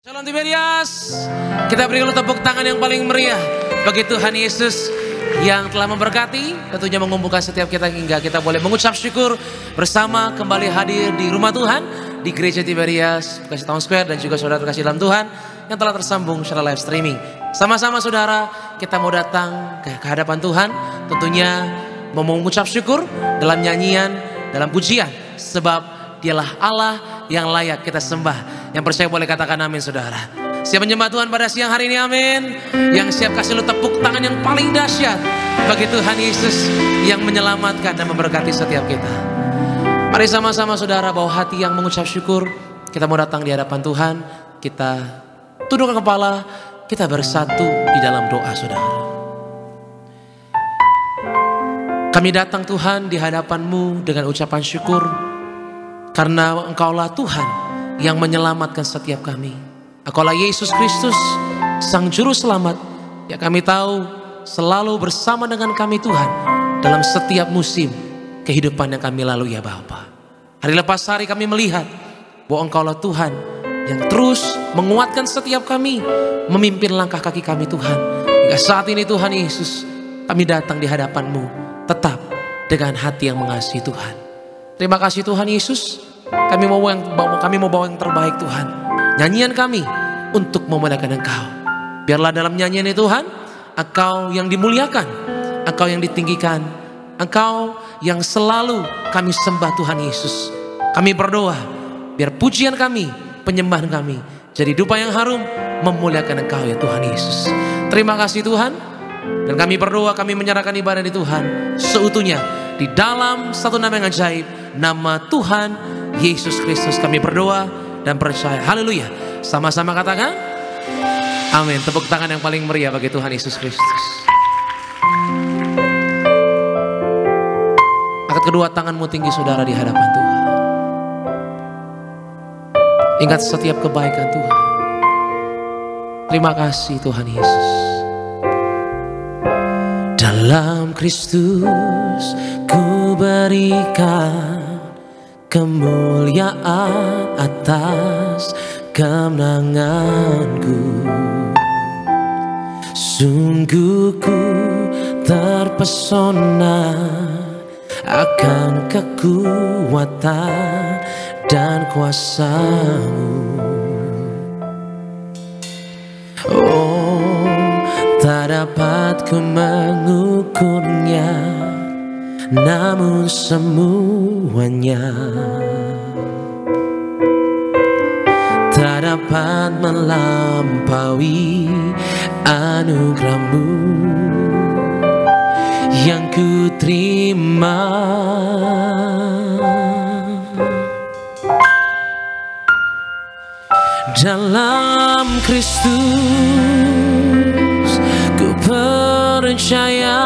Shalom Tiberias, kita berikan tepuk tangan yang paling meriah bagi Tuhan Yesus yang telah memberkati, tentunya mengumpulkan setiap kita hingga kita boleh mengucap syukur bersama kembali hadir di rumah Tuhan, di Gereja Tiberias, Bekasi Town Square, dan juga saudara terkasih dalam Tuhan yang telah tersambung secara live streaming. Sama-sama saudara, kita mau datang ke hadapan Tuhan, tentunya mau mengucap syukur dalam nyanyian, dalam pujian, sebab Dialah Allah yang layak kita sembah. Yang percaya boleh katakan amin saudara. Siap menyembah Tuhan pada siang hari ini, amin. Yang siap kasih lu tepuk tangan yang paling dahsyat bagi Tuhan Yesus yang menyelamatkan dan memberkati setiap kita. Mari sama-sama saudara bawa hati yang mengucap syukur. Kita mau datang di hadapan Tuhan. Kita tundukkan kepala. Kita bersatu di dalam doa saudara. Kami datang Tuhan di hadapan-Mu dengan ucapan syukur. Karena Engkaulah Tuhan yang menyelamatkan setiap kami. Engkaulah Yesus Kristus, Sang Juru Selamat, yang kami tahu selalu bersama dengan kami Tuhan dalam setiap musim kehidupan yang kami lalui ya Bapa. Hari lepas hari kami melihat bahwa Engkaulah Tuhan yang terus menguatkan setiap kami, memimpin langkah kaki kami Tuhan. Hingga saat ini Tuhan Yesus, kami datang di hadapan-Mu tetap dengan hati yang mengasihi Tuhan. Terima kasih Tuhan Yesus. Kami mau bawa yang terbaik Tuhan. Nyanyian kami untuk memuliakan Engkau. Biarlah dalam nyanyian ini Tuhan, Engkau yang dimuliakan, Engkau yang ditinggikan, Engkau yang selalu kami sembah Tuhan Yesus. Kami berdoa biar pujian kami, penyembahan kami jadi dupa yang harum memuliakan Engkau ya Tuhan Yesus. Terima kasih Tuhan. Dan kami berdoa, kami menyerahkan ibadah di Tuhan seutuhnya di dalam satu nama yang ajaib, nama Tuhan Yesus Kristus. Kami berdoa dan percaya. Haleluya. Sama-sama katakan amin. Tepuk tangan yang paling meriah bagi Tuhan Yesus Kristus. Angkat kedua tanganmu tinggi saudara di hadapan Tuhan. Ingat setiap kebaikan Tuhan. Terima kasih Tuhan Yesus. Dalam Kristus ku berikan kemuliaan atas kemenanganku. Sungguh ku terpesona akan kekuatan dan kuasa-Mu. Oh, tak dapat ku mengukurnya, namun semuanya tak dapat melampaui anugerah-Mu yang ku terima. Dalam Kristus ku percaya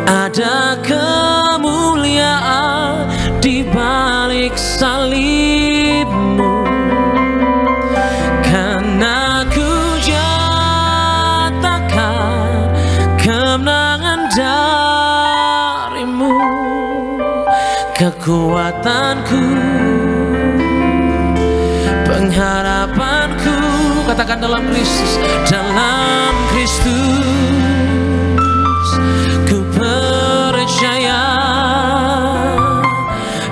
ada kemuliaan di balik salib-Mu. Karena ku nyatakan kemenangan dari-Mu, kekuatanku, pengharapanku. Katakan dalam Kristus, dalam Kristus ku percaya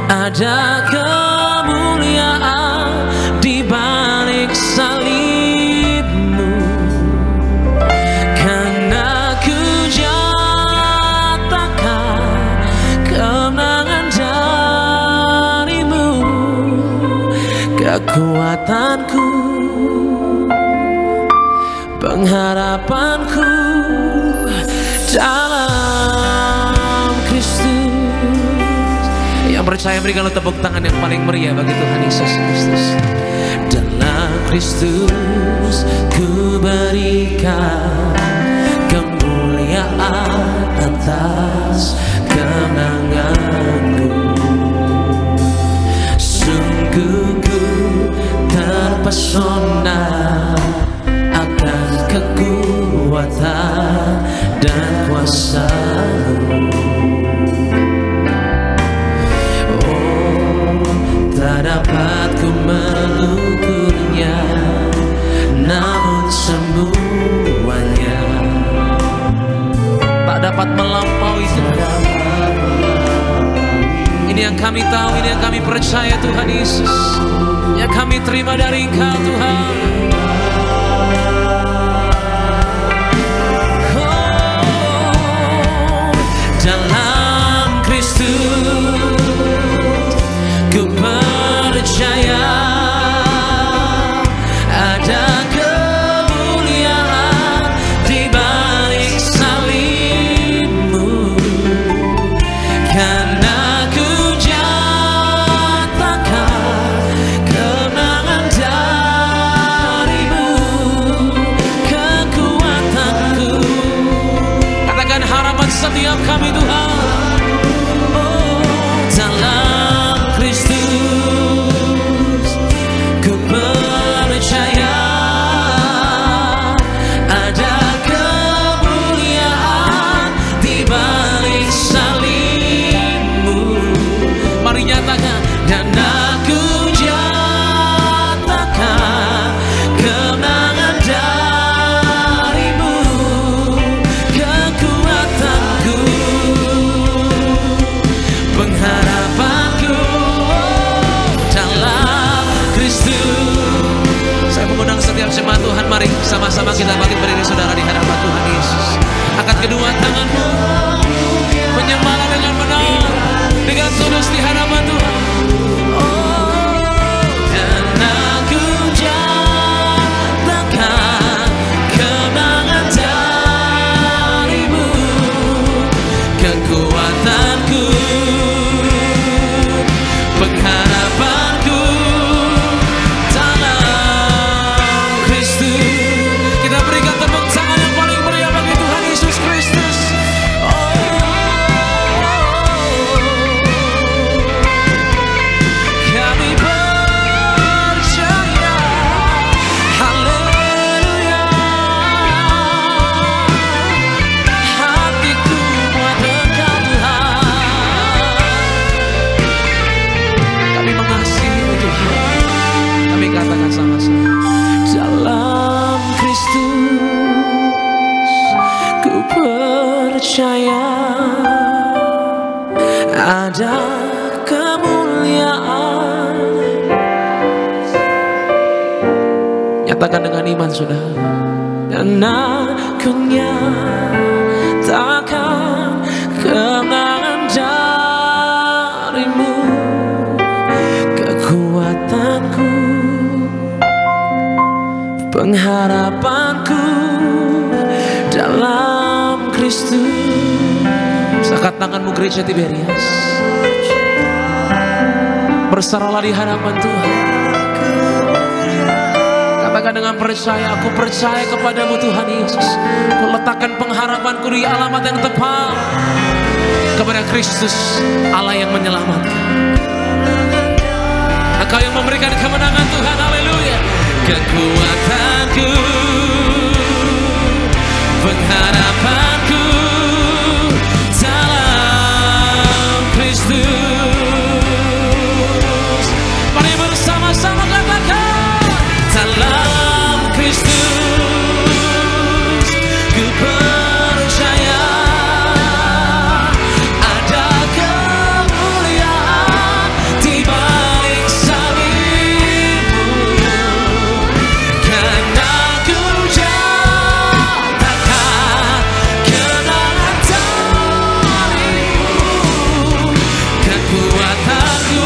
ada kemuliaan di balik salib-Mu. Karena ku nyatakan kemenangan dari-Mu, kekuatanku, pengharapanku dalam Kristus. Yang percaya berikanlah tepuk tangan yang paling meriah bagi Tuhan Yesus Kristus. Dalam Kristus ku berikan kemuliaan atas kemenanganku. Sungguh ku terpesona akan kekuatan dan kuasa-Mu. Oh, tak dapat ku mengukur Ini yang kami tahu, ini yang kami percaya Tuhan Yesus. Yang kami terima dari Engkau Tuhan. Oh, dalam Kristus ku percaya ada kemuliaan di balik salibmu, karena ku nyatakan kemenangan darimu, kekuatanku. Katakan harapan setiap kami Tuhan. Oh, dalam Kristus ku percaya ada kemuliaan di balik salibmu. Mari nyatakan, dan aku nyatakan kemenangan darimu, kekuatanku, pengharapanku dalam Kristus. Saya mengundang setiap jemaat Tuhan, mari sama-sama kita bangkit berdiri saudara di hadapan Tuhan Yesus. Angkat kedua tanganmu, menyembahlah dengan benar, dengan tulus di hadapan Tuhan. Oh, dan aku nyatakan kemenangan darimu, kekuatanku, pengharapanku dalam Kristus. Kita berikan tepuk tangan yang paling meriah bagi Tuhan Yesus Kristus. Kami percaya, haleluya, hatiku buat Engkau Tuhan. Kami mengasihi Tuhan. Kami katakan sama-sama, dalam Kristus ku percaya ada kemuliaan. Nyatakan dengan iman saudara. Dan aku nyatakan kemenangan darimu, kekuatanku, pengharapanku dalam Kristus. Angkat tanganmu gereja Tiberias, bersaralah di hadapan Tuhan. Katakan dengan percaya, aku percaya kepadamu Tuhan Yesus. Aku letakkan pengharapanku di alamat yang tepat, kepada Kristus Allah yang menyelamatkan. Engkau yang memberikan kemenangan Tuhan, haleluya. Kekuatanku, pengharapanku dalam Kristus. Mari bersama-sama katakan, dalam Kristus ku percaya ada kemuliaan di balik salibmu, karena ku nyatakan kemenangan darimu, kekuatanku,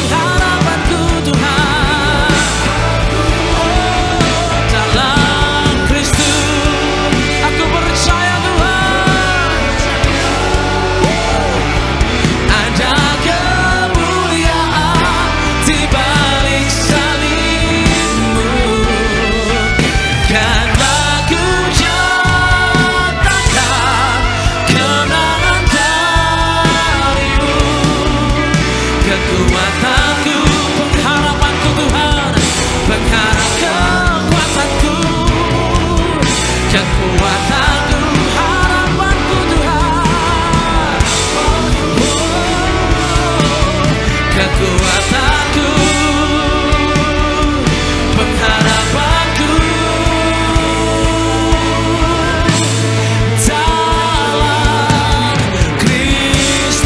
harapanku Tuhan. Oh, dalam Kristus aku percaya Tuhan, ada kemuliaan di balik salibmu, karena ku nyatakan kemenangan darimu, kekuatanku, pengharapanku Tuhan, kekuatanku, kekuatanku, harapanku Tuhan. Kekuatanku, pengharapanku dalam Kristus.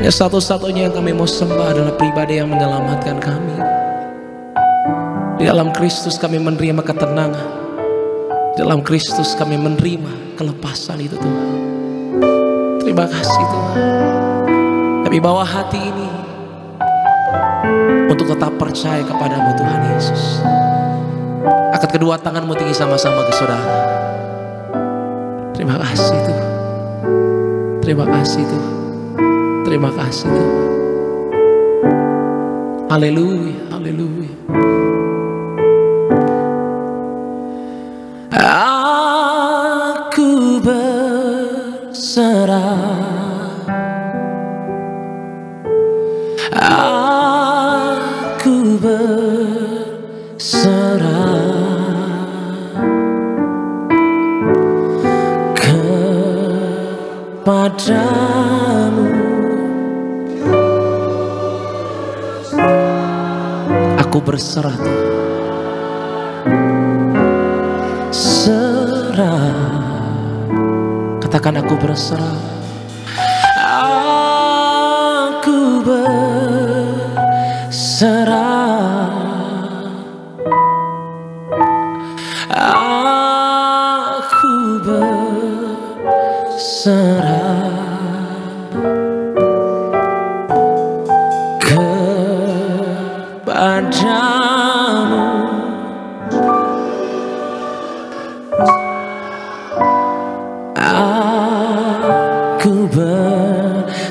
Ya, satu-satunya yang kami mau sembah adalah pribadi yang menyelamatkan kami. Di dalam Kristus kami menerima ketenangan. Di dalam Kristus kami menerima kelepasan itu Tuhan. Terima kasih Tuhan. Kami bawa hati ini untuk tetap percaya kepadamu Tuhan Yesus. Angkat kedua tanganmu tinggi sama-sama ke saudara. Terima kasih Tuhan. Terima kasih Tuhan. Terima kasih Tuhan. Haleluya, haleluya. Aku berserah, aku berserah kepadamu. Aku berserah Tuhan. Katakan aku berserah. Aku berserah. Aku berserah kepadamu. Aku berserah.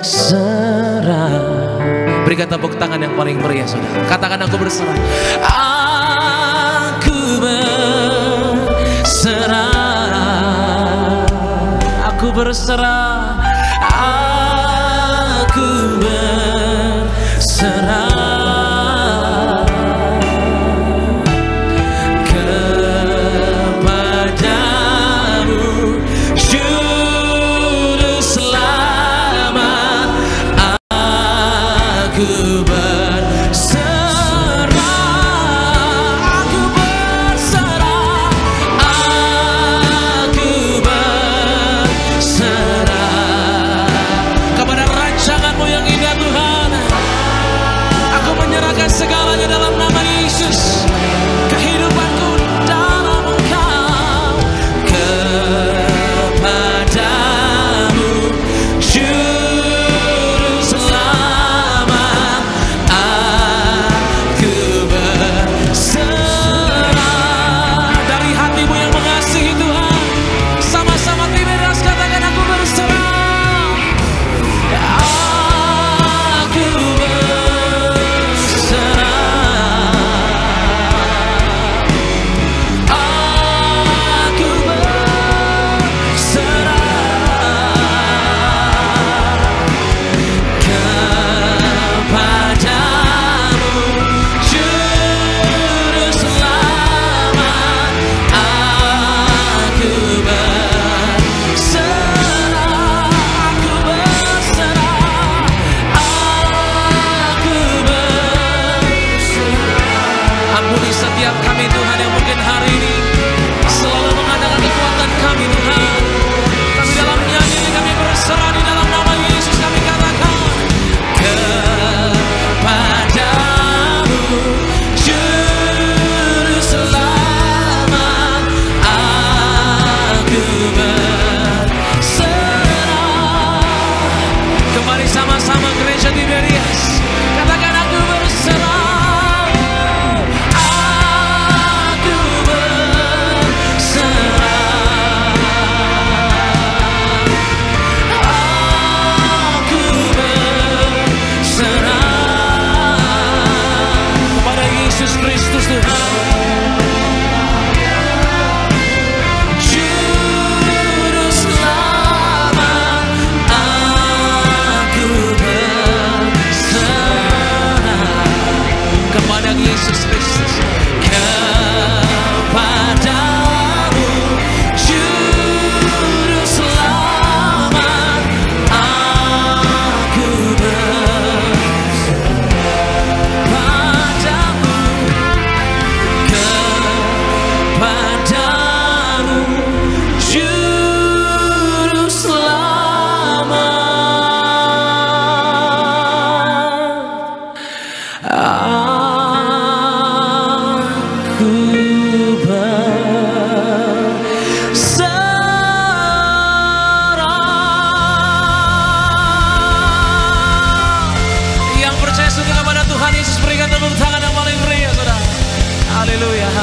Berikan tepuk tangan yang paling meriah saudara. Katakan aku berserah. Aku berserah. Aku berserah. Aku berserah kepada rancanganmu yang indah Tuhan. Aku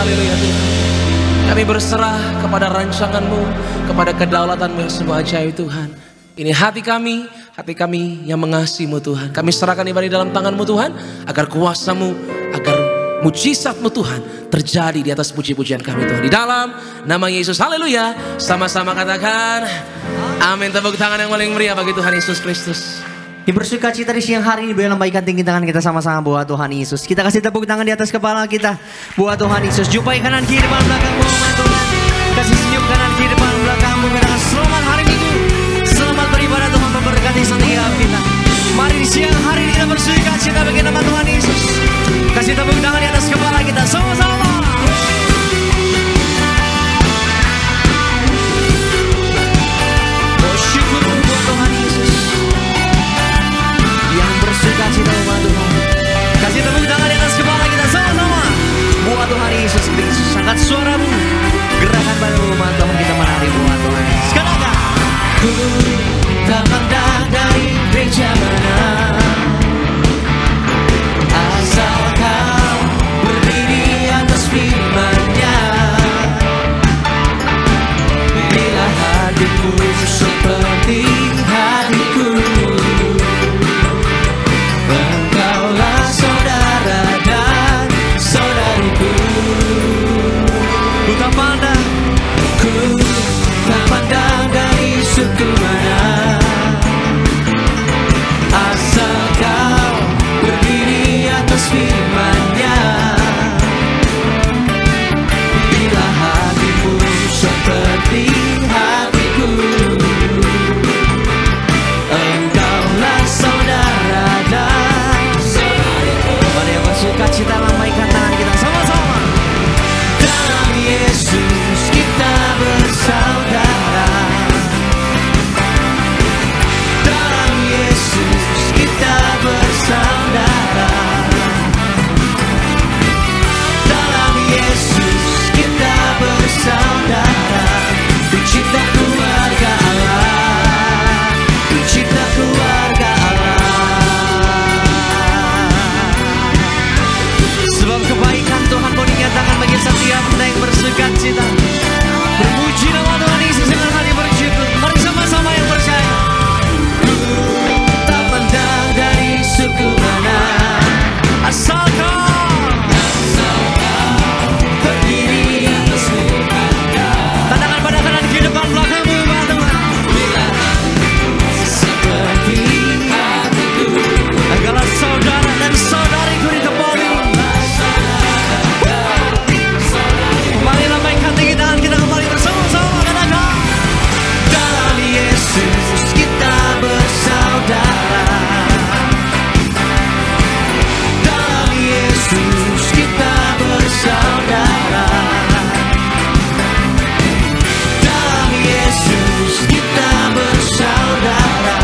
Haleluya Tuhan. Kami berserah kepada rancangan-Mu, kepada kedaulatan-Mu yang sungguh ajaib Tuhan. Ini hati kami yang mengasihi-Mu Tuhan. Kami serahkan ibadah di dalam tangan-Mu Tuhan, agar kuasa-Mu, agar mujizat-Mu Tuhan terjadi di atas puji-pujian kami Tuhan. Di dalam nama Yesus, haleluya. Sama-sama katakan amin. Tepuk tangan yang paling meriah bagi Tuhan Yesus Kristus. Bersuka cita di siang hari ini, boleh lambaikan tinggi tangan kita sama-sama buat Tuhan Yesus. Kita kasih tepuk tangan di atas kepala kita buat Tuhan Yesus. Jumpai kanan kiri depan belakangmu Tuhan. Kasih senyum kanan kiri depan belakangmu. Katakan selamat hari Minggu, selamat beribadah, Tuhan memberkati setiap kita. Mari di siang hari ini kita bersuka cita bagi nama Tuhan Yesus. Kasih tepuk tangan di atas kepala kita sama-sama. Bersyukur buat Tuhan Yesus yang bersuka cita umat Tuhan. Kasih tepuk tangan di atas kepala kita sama-sama buat Tuhan Yesus Kristus. Angkat suaramu, gerakan baru umat Tuhan, kita menari buat Tuhan. Sekarang ku tak pandang dari gereja mana, asal kau berdiri atas firman-Nya. Bila hatimu seperti hatiku, engkaulah saudara dan saudariku. Ku tak pandang dari suku mana, asal kau berdiri atas firman-Nya. Bila hatimu seperti hatiku, engkaulah saudara dan saudariku. Mari yang bersuka cita lambaikan tangan kita sama-sama. Dalam Yesus kita bersaudara, dalam Yesus kita bersaudara, dalam Yesus kita bersaudara. Pencipta keluarga Allah, pencipta keluarga Allah. Sebab kebaikan Tuhan mau dinyatakan bagi setiap kita yang bersuka cita. Berpuji nama Tuhan Yesus dengan hati bersyukur. Mari sama-sama yang percaya. Ku tak pandang dari suku mana, asal kau berdiri atas firman-Nya. Tantangan pada kanan kiri depan belakangmu Tuhan. Bila seperti hatiku, engkaulah saudara dan saudariku di Kepoli. Mari lambaikan tinggi tangan kita kembali bersama-sama. Katakan dalam Yesus kita bersaudara, dalam Yesus kita bersaudara, dalam Yesus kita bersaudara.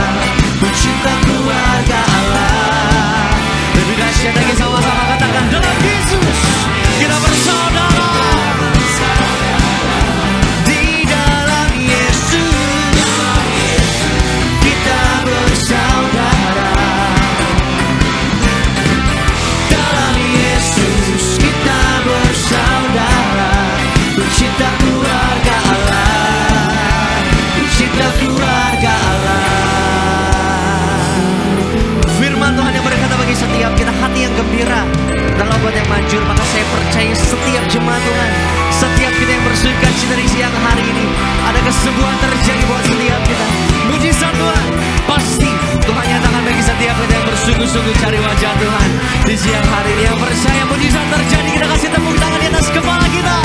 Pencipta keluarga Allah. Lebih dahsyat lagi, sama-sama katakan dalam Yesus kita bersaudara. Di dalam Yesus kita bersaudara, dalam Yesus kita bersaudara. Pencipta keluarga Allah, pencipta keluarga Allah. Firman Tuhan yang berkata bagi setiap kita, hati yang gembira dalam obat yang manjur. Maka saya percaya setiap jemaat Tuhan, setiap kita yang bersuka cita di siang hari ini, ada kesembuhan terjadi buat setiap kita. Mujizat Tuhan pasti Tuhan nyatakan bagi setiap kita yang bersungguh-sungguh cari wajah Tuhan di siang hari ini. Yang percaya mujizat terjadi, kita kasih tepuk tangan di atas kepala kita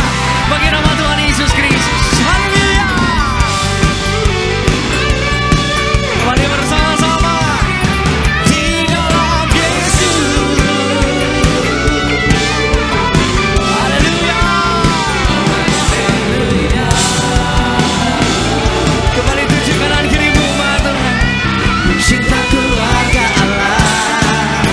bagi nama Tuhan Yesus Kristus. Haleluya. Mari bersama-sama di dalam Yesus. Haleluya. Kembali tuju kanan kirimu Tuhan. Cinta keluarga Allah,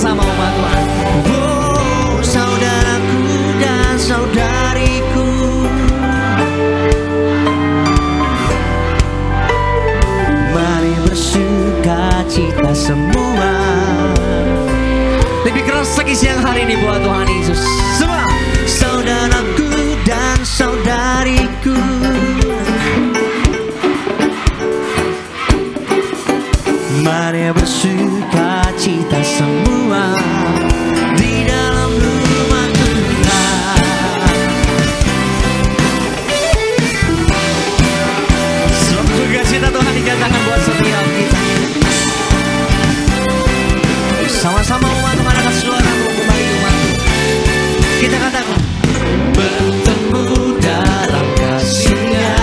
Sama-sama umat Tuhan. Oh, saudaraku dan saudariku, mari bersuka cita semua. Lebih keras lagi siang hari ini buat Tuhan Yesus. Semua saudaraku dan saudariku, mari bersuka cita semua di dalam rumah Tuhan. Selamat bersuka cita Tuhan dinyatakan buat setiap kita. Sama-sama umat Tuhan angkat suaramu kembali umat. Kita katakan bertemu dalam kasih-Nya,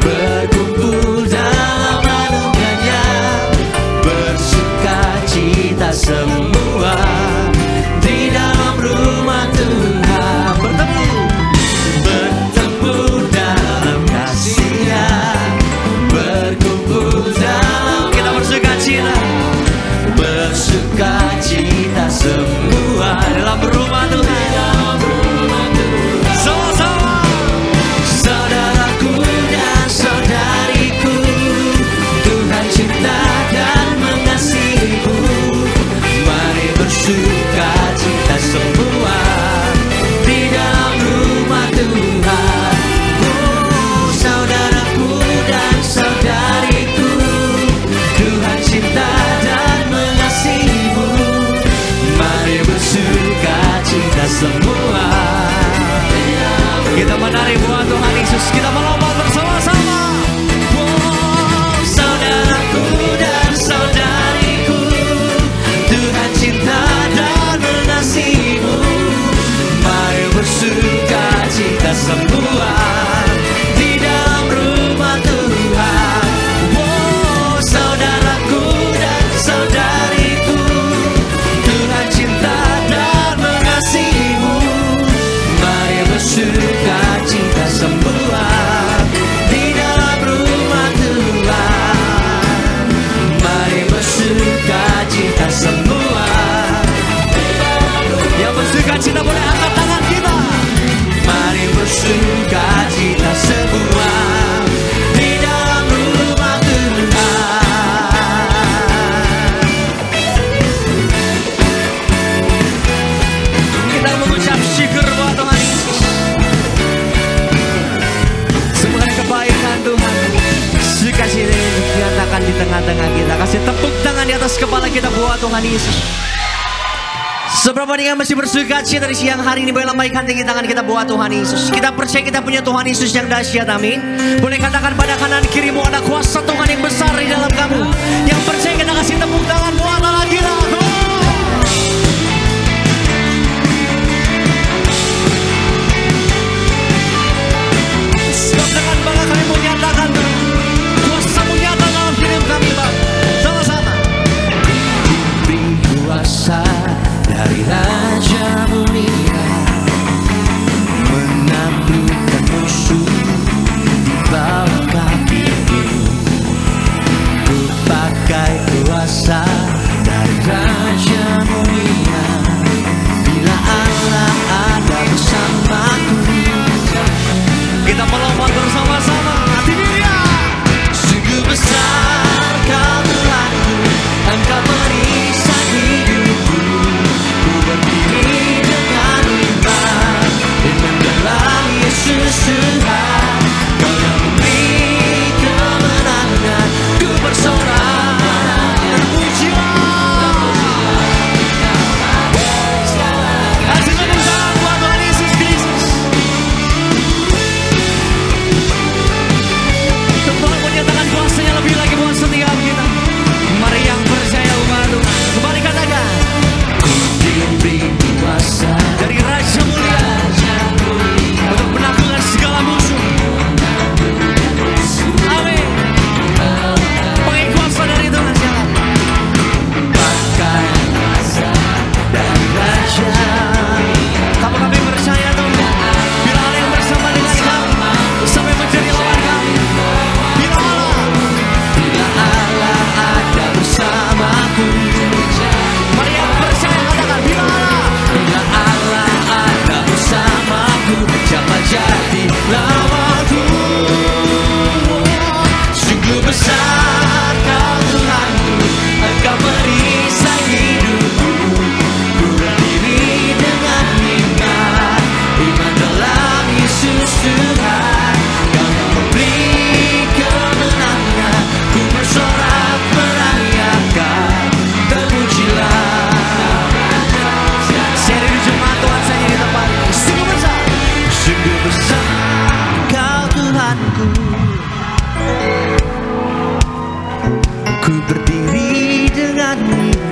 berkumpul dalam anugerah-Nya, bersuka cita semua di dalam rumah Tuhan. Bertemu dalam kasih-Nya, berkumpul dalam, kita bersuka cita, bersuka cita semua dalam rumah Tuhan. Sama-sama saudaraku dan saudariku, Tuhan cinta dan mengasihimu, mari bersuka cita semua di dalam rumah Tuhan. Oh, saudaraku dan saudariku, Tuhan cinta dan mengasihimu, mari bersuka cita semua. Kita menari buat Tuhan Yesus, kita melompat bersama-sama. Oh, saudaraku dan saudariku, Tuhan cinta dan mengasihimu, mari bersuka cita semua di dalam rumah Tuhan. Oh, saudaraku dan saudariku, Tuhan cinta dan mengasihimu, mari bersuka cita semua di dalam rumah Tuhan. Mari bersuka cita semua. Yang bersuka cita boleh angkat tangan kita. Mari bersuka cita semua di dalam rumah Tuhan. Kita mengucap syukur buat Tuhan Yesus. Semua kebaikan Tuhan, sukacita ini dinyatakan di tengah-tengah kita. Kasih tepuk tangan di atas kepala kita buat Tuhan Yesus. Seberapa dengan masih bersuka cita di siang hari ini, boleh lambaikan tinggi tangan kita buat Tuhan Yesus. Kita percaya kita punya Tuhan Yesus yang dahsyat, amin. Boleh katakan pada kanan kirimu ada kuasa Tuhan yang besar di dalam kamu. Yang percaya kita kasih tepuk tangan buat Allah kita. Sebab dengan bangga kami menyatakan kuasa-Mu nyata dalam hidup kami, Bang. Sama-sama. Diberi kuasa dari Raja Mulia, menaklukkan musuh di bawah kakiku. Ku pakai kuasa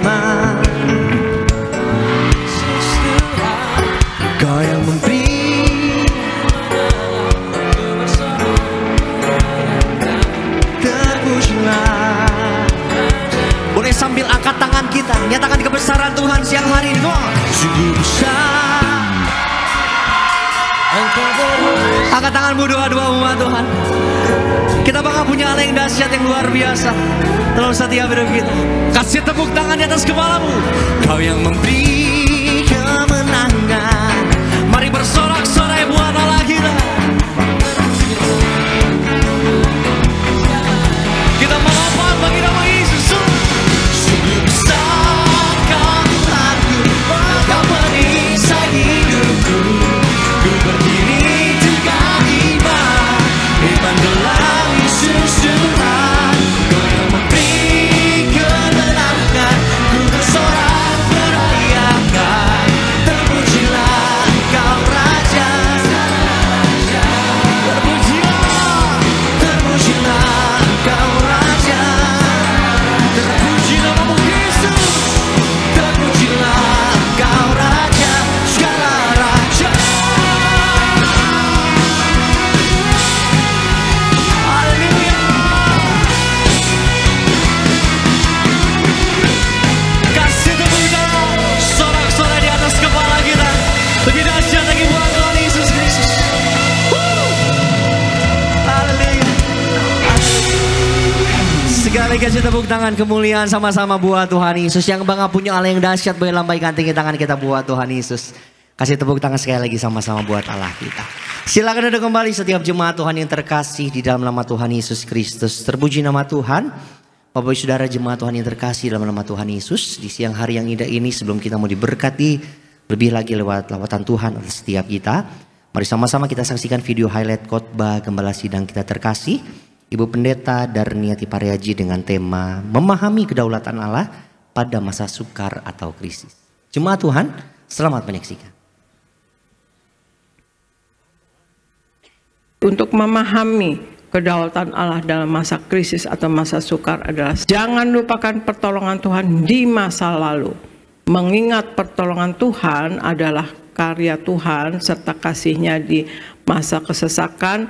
iman. Kau yang memberi. Terpujilah. Boleh sambil angkat tangan kita, nyatakan kebesaran Tuhan siang hari ini. Sungguh besar. Angkat tanganmu, doa-doa umat Tuhan. Kita bangga punya Allah yang dahsyat, yang luar biasa dalam setiap hidup kita. Kasih tepuk tangan di atas kepalamu. Kau yang memberi kemenangan. Mari bersorak-sorai buat Allah kita. Kita melompat bagi nama Yesus. Sungguh besar Kau Tuhanku, Kau perisai hidupku. Ku berdiri tegak iman, iman dalam Yesus Tuhan. Kau yang memberi kemenangan, ku bersorak merayakan. Terpujilah Kau Raja, terpujilah, terpujilah Kau Raja. Terpuji namamu Yesus, terpujilah Kau Raja, segala raja. Haleluya. Kasih tepuk tangan, sorak-sorai di atas kepala kita. Lebih dahsyat lagi buat Tuhan Yesus Kristus. Haleluya. Sekali kasih tepuk tangan kemuliaan sama-sama buat Tuhan Yesus. Yang bangga punya Allah yang dahsyat, boleh lambaikan tinggi tangan kita buat Tuhan Yesus. Kasih tepuk tangan sekali lagi sama-sama buat Allah kita. Silakan duduk kembali setiap jemaat Tuhan yang terkasih di dalam nama Tuhan Yesus Kristus. Terpuji nama Tuhan. Bapak Ibu Saudara jemaat Tuhan yang terkasih dalam nama Tuhan Yesus. Di siang hari yang indah ini sebelum kita mau diberkati lebih lagi lewat lawatan Tuhan atas setiap kita. Mari sama-sama kita saksikan video highlight khotbah Gembala Sidang kita terkasih, Ibu Pendeta Darniati Pariaji dengan tema memahami kedaulatan Allah pada masa sukar atau krisis. Jemaat Tuhan, selamat menyaksikan. Untuk memahami kedaulatan Allah dalam masa krisis atau masa sukar adalah jangan lupakan pertolongan Tuhan di masa lalu. Mengingat pertolongan Tuhan adalah karya Tuhan serta kasih-Nya di masa kesesakan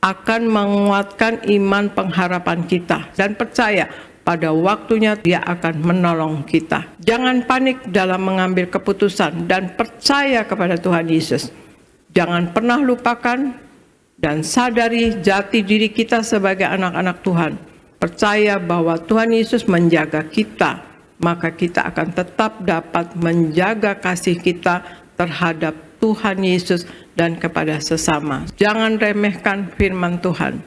akan menguatkan iman pengharapan kita dan percaya pada waktunya Dia akan menolong kita. Jangan panik dalam mengambil keputusan dan percaya kepada Tuhan Yesus. Jangan pernah lupakan dan sadari jati diri kita sebagai anak-anak Tuhan. Percaya bahwa Tuhan Yesus menjaga kita, maka kita akan tetap dapat menjaga kasih kita terhadap Tuhan Yesus dan kepada sesama. Jangan remehkan firman Tuhan.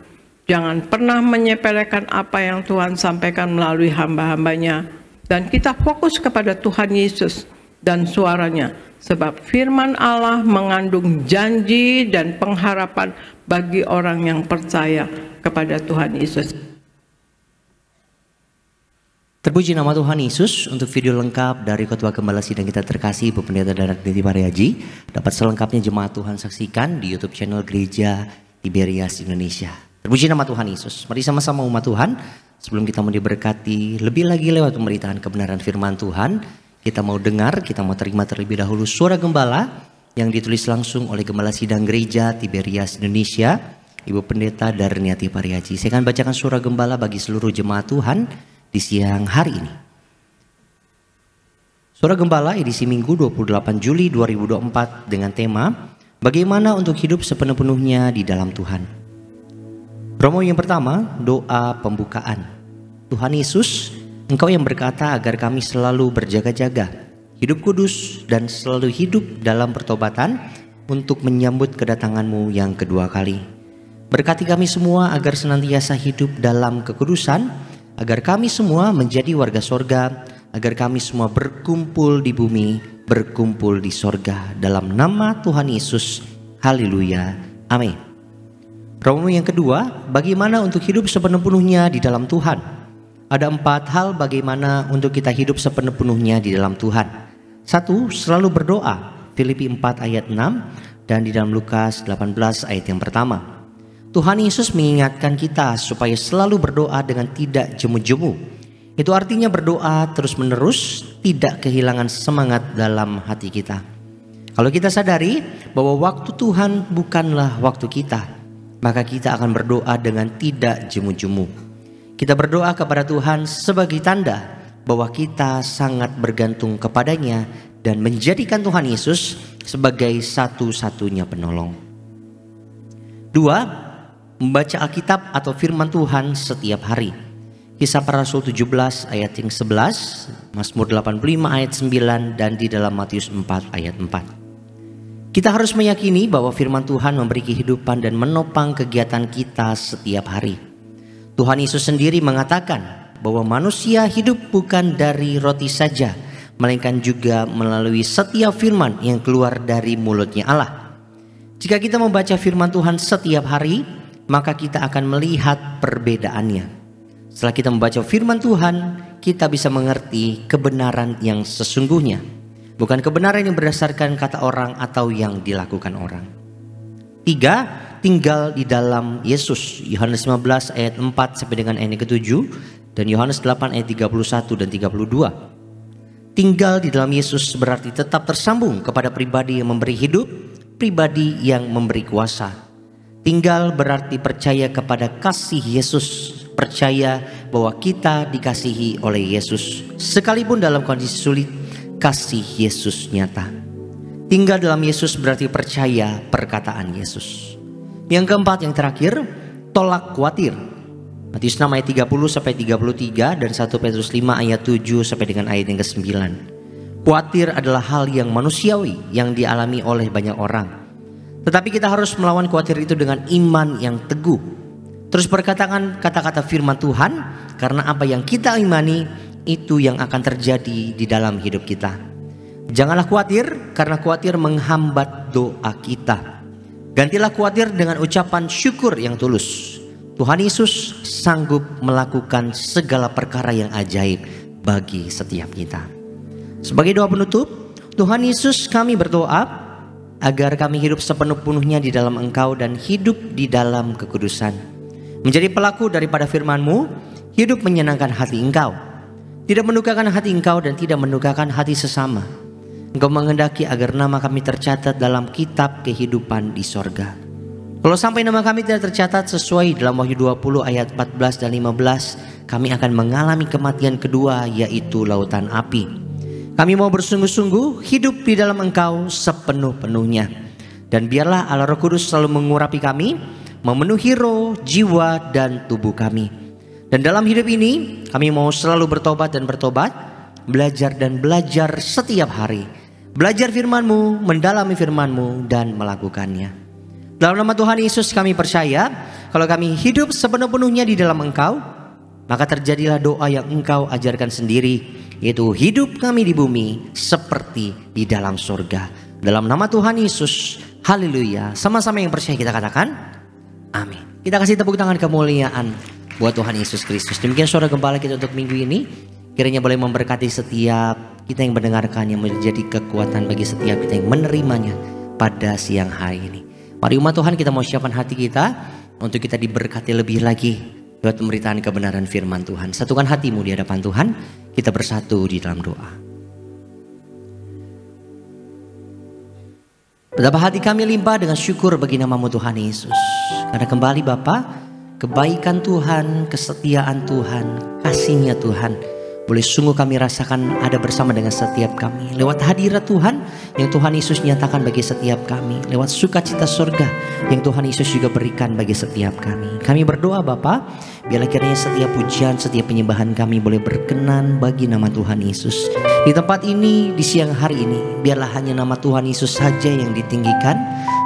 Jangan pernah menyepelekan apa yang Tuhan sampaikan melalui hamba-hambanya. Dan kita fokus kepada Tuhan Yesus dan suaranya. Sebab firman Allah mengandung janji dan pengharapan bagi orang yang percaya kepada Tuhan Yesus. Terpuji nama Tuhan Yesus. Untuk video lengkap dari khotbah Gembala Sidang kita terkasih Ibu Pendeta Darniati Pariaji dapat selengkapnya jemaat Tuhan saksikan di YouTube channel Gereja Tiberias Indonesia. Terpuji nama Tuhan Yesus. Mari sama-sama umat Tuhan, sebelum kita mau diberkati lebih lagi lewat pemberitaan kebenaran firman Tuhan, kita mau dengar, kita mau terima terlebih dahulu suara gembala yang ditulis langsung oleh Gembala Sidang Gereja Tiberias Indonesia, Ibu Pendeta Darniati Pariaji. Saya akan bacakan suara gembala bagi seluruh jemaat Tuhan di siang hari ini. Suara Gembala edisi Minggu 28 Juli 2024 dengan tema bagaimana untuk hidup sepenuh-penuhnya di dalam Tuhan. Promo yang pertama, doa pembukaan. Tuhan Yesus, Engkau yang berkata agar kami selalu berjaga-jaga, hidup kudus dan selalu hidup dalam pertobatan untuk menyambut kedatangan-Mu yang kedua kali. Berkati kami semua agar senantiasa hidup dalam kekudusan, agar kami semua menjadi warga sorga, agar kami semua berkumpul di bumi, berkumpul di sorga. Dalam nama Tuhan Yesus, haleluya, amin. Promo yang kedua, bagaimana untuk hidup sepenuh-penuhnya di dalam Tuhan. Ada 4 hal bagaimana untuk kita hidup sepenuh-penuhnya di dalam Tuhan. 1. Selalu berdoa, Filipi 4 ayat 6, dan di dalam Lukas 18 ayat yang pertama. Tuhan Yesus mengingatkan kita supaya selalu berdoa dengan tidak jemu-jemu. Itu artinya berdoa terus-menerus, tidak kehilangan semangat dalam hati kita. Kalau kita sadari bahwa waktu Tuhan bukanlah waktu kita, maka kita akan berdoa dengan tidak jemu-jemu. Kita berdoa kepada Tuhan sebagai tanda bahwa kita sangat bergantung kepadanya dan menjadikan Tuhan Yesus sebagai satu-satunya penolong. 2. Membaca Alkitab atau firman Tuhan setiap hari. Kisah Para Rasul 17 ayat yang 11, Mazmur 85 ayat 9, dan di dalam Matius 4 ayat 4. Kita harus meyakini bahwa firman Tuhan memberi kehidupan dan menopang kegiatan kita setiap hari. Tuhan Yesus sendiri mengatakan bahwa manusia hidup bukan dari roti saja, melainkan juga melalui setiap firman yang keluar dari mulutnya Allah. Jika kita membaca firman Tuhan setiap hari, maka kita akan melihat perbedaannya. Setelah kita membaca firman Tuhan, kita bisa mengerti kebenaran yang sesungguhnya, bukan kebenaran yang berdasarkan kata orang atau yang dilakukan orang. 3. Tinggal di dalam Yesus. Yohanes 15 ayat 4 sampai dengan ayat ke-7 dan Yohanes 8 ayat 31 dan 32. Tinggal di dalam Yesus berarti tetap tersambung kepada pribadi yang memberi hidup, pribadi yang memberi kuasa. Tinggal berarti percaya kepada kasih Yesus, percaya bahwa kita dikasihi oleh Yesus. Sekalipun dalam kondisi sulit, kasih Yesus nyata. Tinggal dalam Yesus berarti percaya perkataan Yesus. Yang keempat, yang terakhir, tolak khawatir. Matius 6 ayat 30 sampai 33 dan 1 Petrus 5 ayat 7 sampai dengan ayat yang ke-9. Khawatir adalah hal yang manusiawi yang dialami oleh banyak orang. Tetapi kita harus melawan khawatir itu dengan iman yang teguh. Terus perkatakan kata-kata firman Tuhan, karena apa yang kita imani itu yang akan terjadi di dalam hidup kita. Janganlah khawatir, karena khawatir menghambat doa kita. Gantilah khawatir dengan ucapan syukur yang tulus. Tuhan Yesus sanggup melakukan segala perkara yang ajaib bagi setiap kita. Sebagai doa penutup, Tuhan Yesus, kami berdoa agar kami hidup sepenuh-penuhnya di dalam Engkau dan hidup di dalam kekudusan. Menjadi pelaku daripada firman-Mu, hidup menyenangkan hati Engkau, tidak mendukakan hati Engkau dan tidak mendukakan hati sesama. Engkau menghendaki agar nama kami tercatat dalam kitab kehidupan di sorga. Kalau sampai nama kami tidak tercatat sesuai dalam Wahyu 20 ayat 14 dan 15, kami akan mengalami kematian kedua, yaitu lautan api. Kami mau bersungguh-sungguh hidup di dalam Engkau sepenuh-penuhnya. Dan biarlah Allah Roh Kudus selalu mengurapi kami, memenuhi roh, jiwa, dan tubuh kami. Dan dalam hidup ini kami mau selalu bertobat dan bertobat, belajar dan belajar setiap hari. Belajar firman-Mu, mendalami firman-Mu, dan melakukannya. Dalam nama Tuhan Yesus kami percaya, kalau kami hidup sepenuh-penuhnya di dalam Engkau, maka terjadilah doa yang Engkau ajarkan sendiri, yaitu hidup kami di bumi seperti di dalam surga. Dalam nama Tuhan Yesus, haleluya. Sama-sama yang percaya kita katakan amin. Kita kasih tepuk tangan kemuliaan buat Tuhan Yesus Kristus. Demikian suara gembala kita untuk minggu ini. Kiranya boleh memberkati setiap kita yang mendengarkannya, menjadi kekuatan bagi setiap kita yang menerimanya pada siang hari ini. Mari umat Tuhan, kita mau siapkan hati kita untuk kita diberkati lebih lagi buat pemberitaan kebenaran firman Tuhan. Satukan hatimu di hadapan Tuhan. Kita bersatu di dalam doa. Betapa hati kami limpah dengan syukur bagi nama-Mu Tuhan Yesus. Karena kembali Bapa, kebaikan Tuhan, kesetiaan Tuhan, kasih-Nya Tuhan, boleh sungguh kami rasakan ada bersama dengan setiap kami. Lewat hadirat Tuhan yang Tuhan Yesus nyatakan bagi setiap kami. Lewat sukacita surga yang Tuhan Yesus juga berikan bagi setiap kami. Kami berdoa Bapa, biarlah kiranya setiap pujian, setiap penyembahan kami boleh berkenan bagi nama Tuhan Yesus. Di tempat ini, di siang hari ini, biarlah hanya nama Tuhan Yesus saja yang ditinggikan,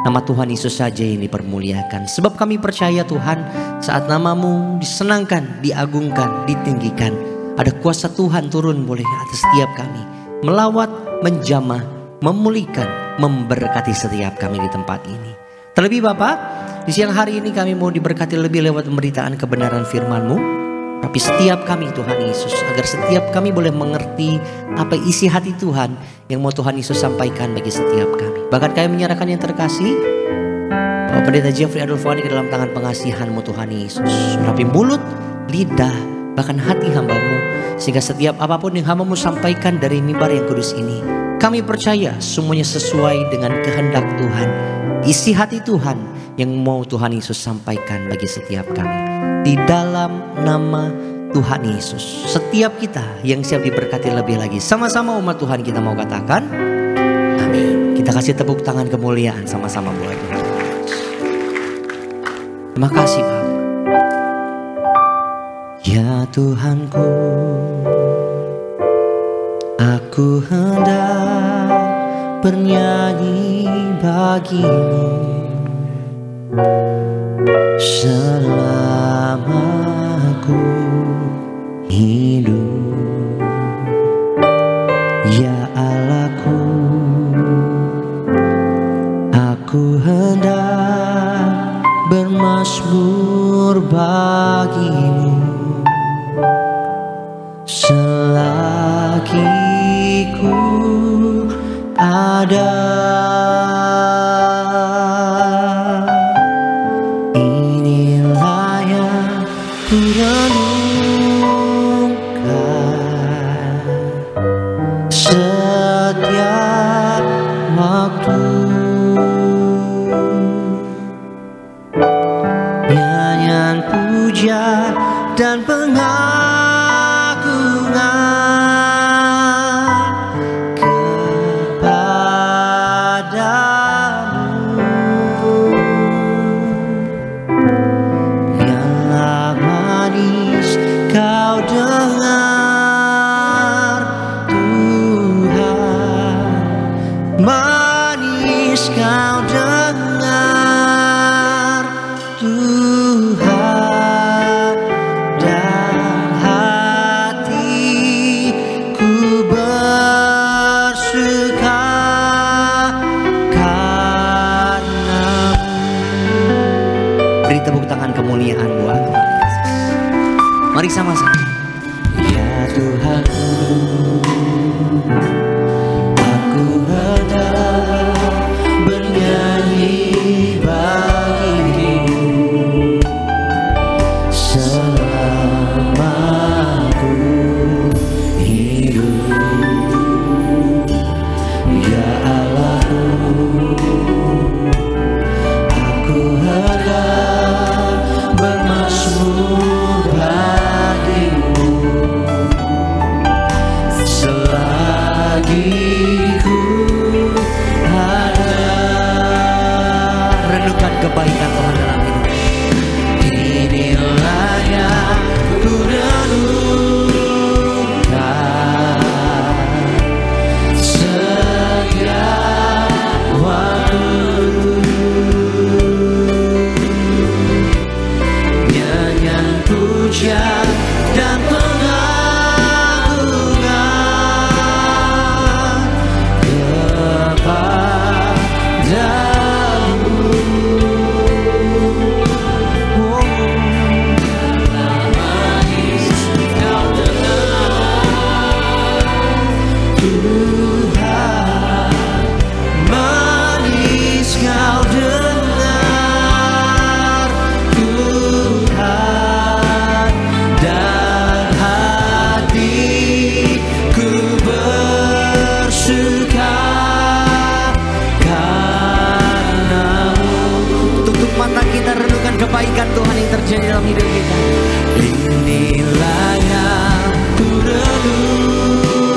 nama Tuhan Yesus saja yang dipermuliakan. Sebab kami percaya Tuhan, saat nama-Mu disenangkan, diagungkan, ditinggikan, ada kuasa Tuhan turun boleh atas setiap kami, melawat, menjamah, memulihkan, memberkati setiap kami di tempat ini. Terlebih Bapa, di siang hari ini kami mau diberkati lebih lewat pemberitaan kebenaran firman-Mu. Tapi setiap kami Tuhan Yesus, agar setiap kami boleh mengerti apa isi hati Tuhan yang mau Tuhan Yesus sampaikan bagi setiap kami. Bahkan kami menyerahkan yang terkasih Bapak Pendeta Jeffrey Adolfani ke dalam tangan pengasihan-Mu Tuhan Yesus. Urapi mulut, lidah, bahkan hati hamba-Mu, Sehingga setiap apapun yang hamba-Mu sampaikan dari mimbar yang kudus ini, kami percaya semuanya sesuai dengan kehendak Tuhan, isi hati Tuhan yang mau Tuhan Yesus sampaikan bagi setiap kami. Di dalam nama Tuhan Yesus, setiap kita yang siap diberkati lebih lagi. Sama-sama umat Tuhan kita mau katakan amin. Kita kasih tepuk tangan kemuliaan sama-sama buat Tuhan. Terima kasih Bapak. Ya Tuhanku, aku hendak bernyanyi bagi-Mu selama aku hidup. Ya Allahku, aku hendak bermazmur bagi-Mu selagi ku ada. Inilah yang ku renungkan setiap waktu. Nyanyian puja dan mari sama-sama. Ya Tuhanku, aku hendak bernyanyi bagi-Mu selama aku hidup. Ya Allahku, aku hendak bermazmur kebaikan Tuhan dalam hidup. Inilah yang ku renungkan setiap waktu. Nyanyian puja dan pengagungan kepada kebaikan Tuhan yang terjadi dalam hidup kita. Inilah yang ku renungkan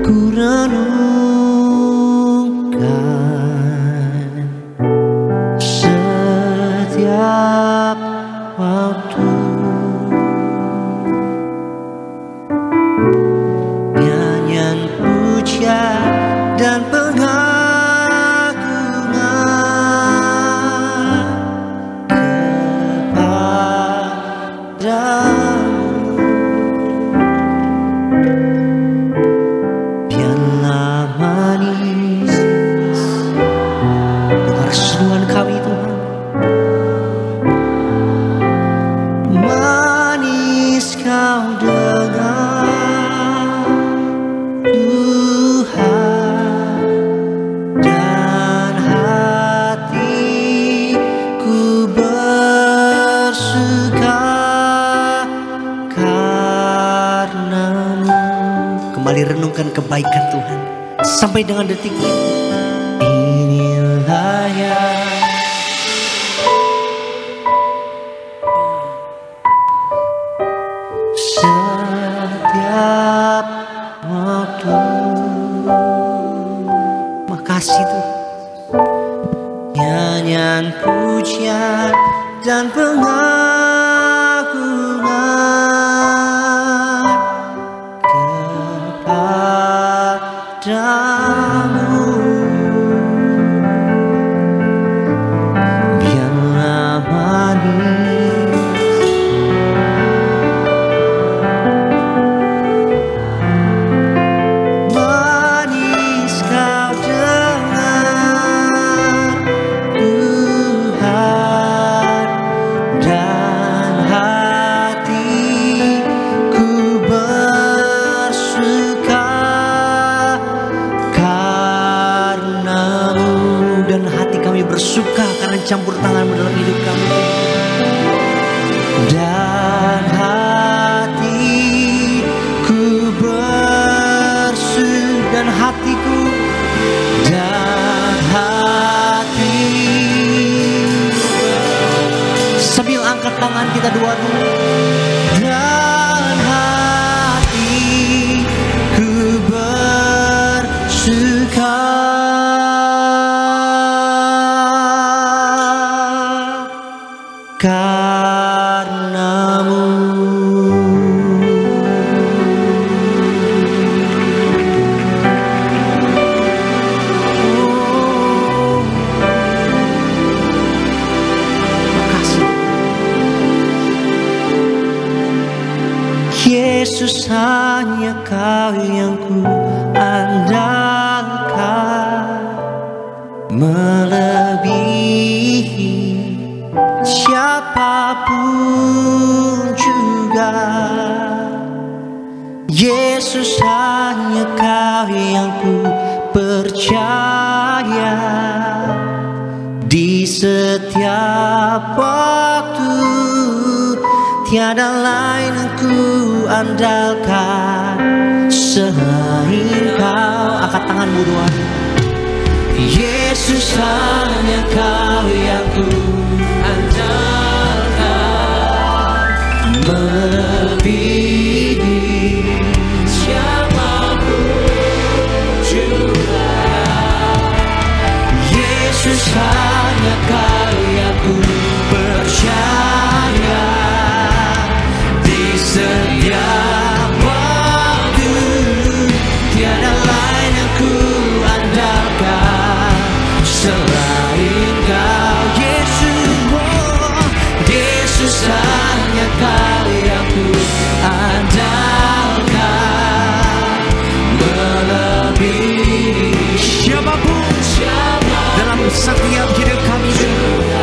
ku renungkan setiap waktu. Nyanyian pujian dan pengagungan kepadamu. Biarlah manis dengar seruan kami Tuhan. Manis kau dengar Tuhan, dan hatiku bersuka karenamu. Kembali renungkan kebaikan Tuhan sampai dengan detik ini. Inilah yang setiap waktu. Makasih Tuhan. Nyanyian pujian dan pengagungan kepadamu. Biarlah manis manis kau dengar Tuhan, dan hatiku bersuka karenamu. Dan hati kami bersuka karena campur tangan dalam hidup kami. Dan hatiku bersuka, dan hatiku, dan hati. Sambil angkat tangan kita dua-dua. Dan hatiku bersuka karenamu. Makasih Yesus, hanya Kau yang ku andalkan, melebihi siapapun juga. Yesus, hanya Kau yang ku percaya, di setiap waktu tiada lain yang ku andalkan selain Kau. Angkat tanganmu doa. Yesus, hanya Kau yang ku andalkan, melebihi siapapun juga. Yesus, hanya Kau yang ku percaya, di setiap waktu tiada lain yang ku andalkan selain Kau. Yesus, oh, Yesus, hanya Kau yang ku andalkan, melebihi siapapun dalam setiap hidup kami.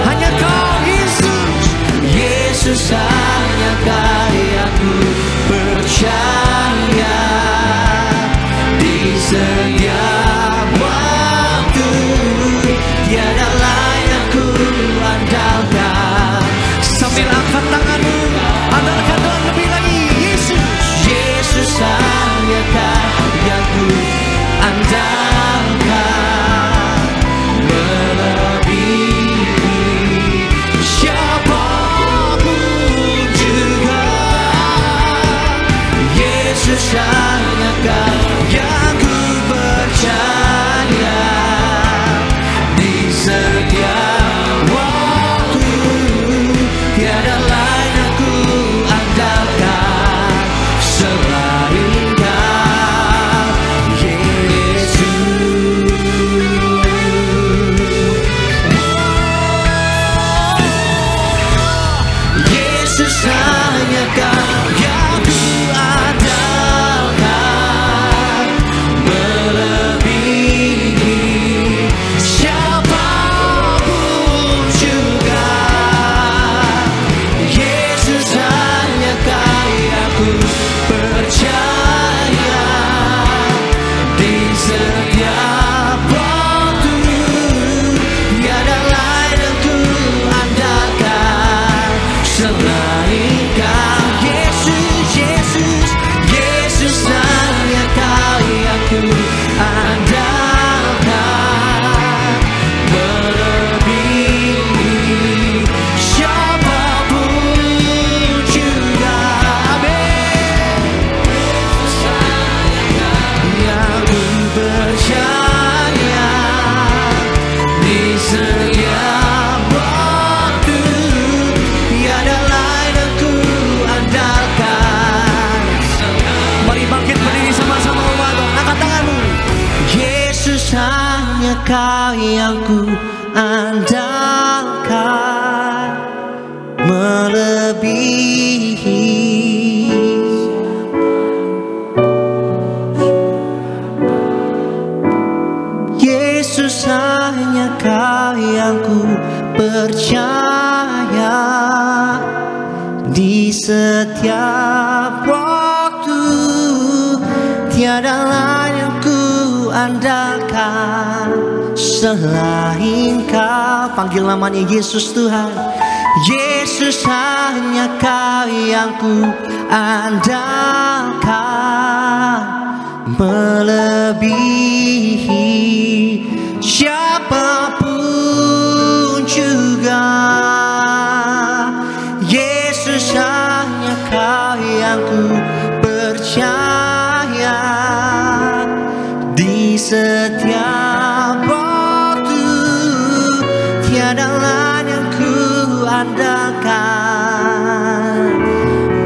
Hanya Kau Yesus. Yesus, hanya Kau yang ku percaya, di setiap waktu tiada lain yang ku andalkan. Sambil angkat tanganmu, andalkan Tuhan lebih lagi. Yesus, Yesus, hanya Kau yang ku andalkan, melebihi siapapun juga. hanya Kau yang ku andalkan, melebihi Yesus, hanya Kau yang ku percaya. Di setiap waktu tiada lain yang ku andalkan selain Kau. Panggil namanya Yesus Tuhan. Yesus, hanya Kau yang ku andalkan, melebihi siapapun juga. Yesus, hanya Kau yang ku percaya. Di setiap waktu tiada lain yang ku andalkan.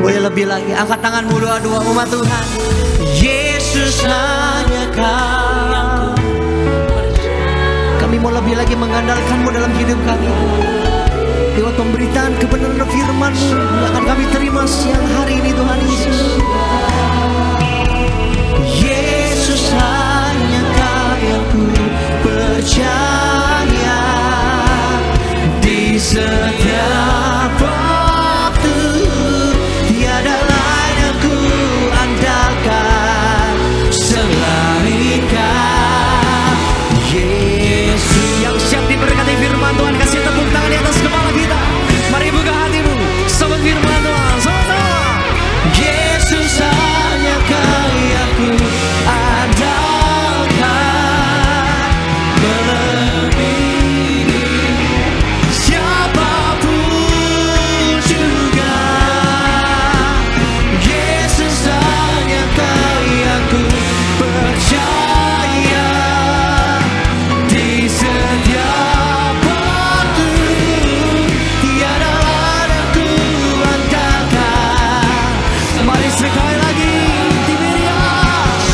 Boleh lebih lagi, angkat tanganmu, doa-doa umat Tuhan. Yesus, hanya Kau. Kami mau lebih lagi mengandalkan-Mu dalam hidup kami. Lewat pemberitaan kebenaran firman-Mu yang akan kami terima siang hari ini, Tuhan Yesus. Yesus, hanya Kau yang ku percaya. Di setiap waktu tiada lain yang ku andalkan selain Kau. Yesus, yang siap diberkati firman Tuhan, kasih tepuk tangan di atas kepala kita. Mari buka hatimu, sambut firman Tuhan sama-sama. Yesus, hanya Kau yang ku andalkan, melebihi siapapun juga. Yesus, hanya Kau yang ku percaya. Di setiap waktu tiada lain yang ku andalkan. Mari sekali lagi, Tiberias.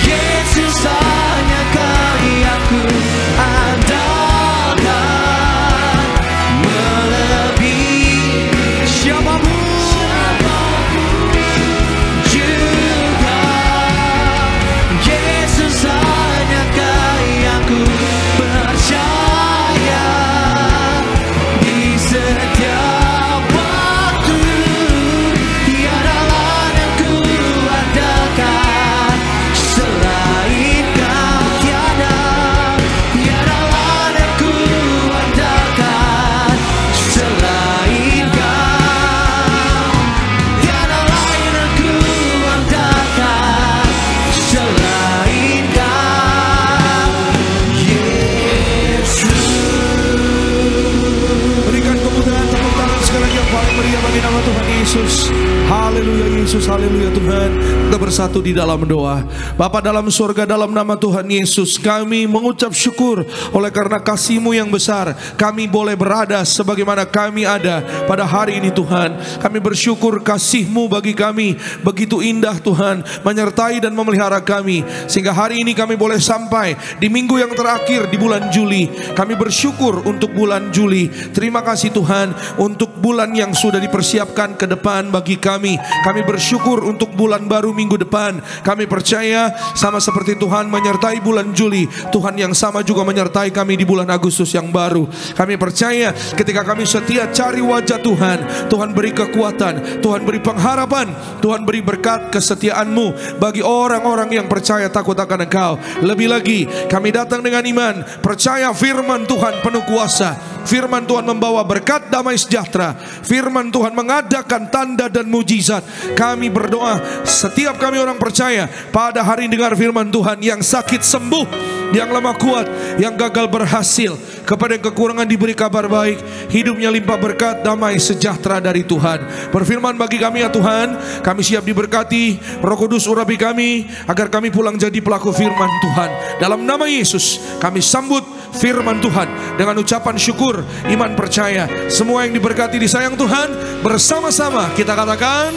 Yesus, hanya Kau yang ku andalkan, melebihi siapapun juga. Yesus, hanya Kau yang ku percaya. Di setiap waktu tiada lain yang ku andalkan selain Kau. Tiada lain yang ku andalkan selain Kau. Tiada lain yang ku andalkan selain Kau. Yesus. Berikan kemudahan tepuk tangan sekali lagi yang paling meriah bagi nama Tuhan Yesus. Haleluya Yesus, haleluya Tuhan. Kita bersatu di dalam doa. Bapa dalam surga, dalam nama Tuhan Yesus, kami mengucap syukur oleh karena kasih-Mu yang besar. Kami boleh berada sebagaimana kami ada pada hari ini Tuhan. Kami bersyukur kasih-Mu bagi kami begitu indah Tuhan, menyertai dan memelihara kami. Sehingga hari ini kami boleh sampai di minggu yang terakhir di bulan Juli. Kami bersyukur untuk bulan Juli. Terima kasih Tuhan untuk bulan yang sudah dipersiapkan ke depan bagi kami. Kami bersyukur untuk bulan baru minggu depan. Kami percaya sama seperti Tuhan menyertai bulan Juli, Tuhan yang sama juga menyertai kami di bulan Agustus yang baru. Kami percaya ketika kami setia cari wajah Tuhan, Tuhan beri kekuatan, Tuhan beri pengharapan, Tuhan beri berkat kesetiaan-Mu bagi orang-orang yang percaya takut akan Engkau. Lebih lagi kami datang dengan iman, percaya firman Tuhan penuh kuasa. Firman Tuhan membawa berkat damai sejahtera. Firman Tuhan mengadakan tanda dan mujizat. Kami berdoa setiap kami orang percaya pada hari dengar firman Tuhan, yang sakit sembuh, yang lemah kuat, yang gagal berhasil. Kepada yang kekurangan diberi kabar baik, hidupnya limpah berkat, damai sejahtera dari Tuhan. Berfirman bagi kami ya Tuhan, kami siap diberkati. Roh Kudus urapi kami agar kami pulang jadi pelaku firman Tuhan. Dalam nama Yesus kami sambut firman Tuhan dengan ucapan syukur, iman, percaya. Semua yang diberkati disayang Tuhan, bersama-sama kita katakan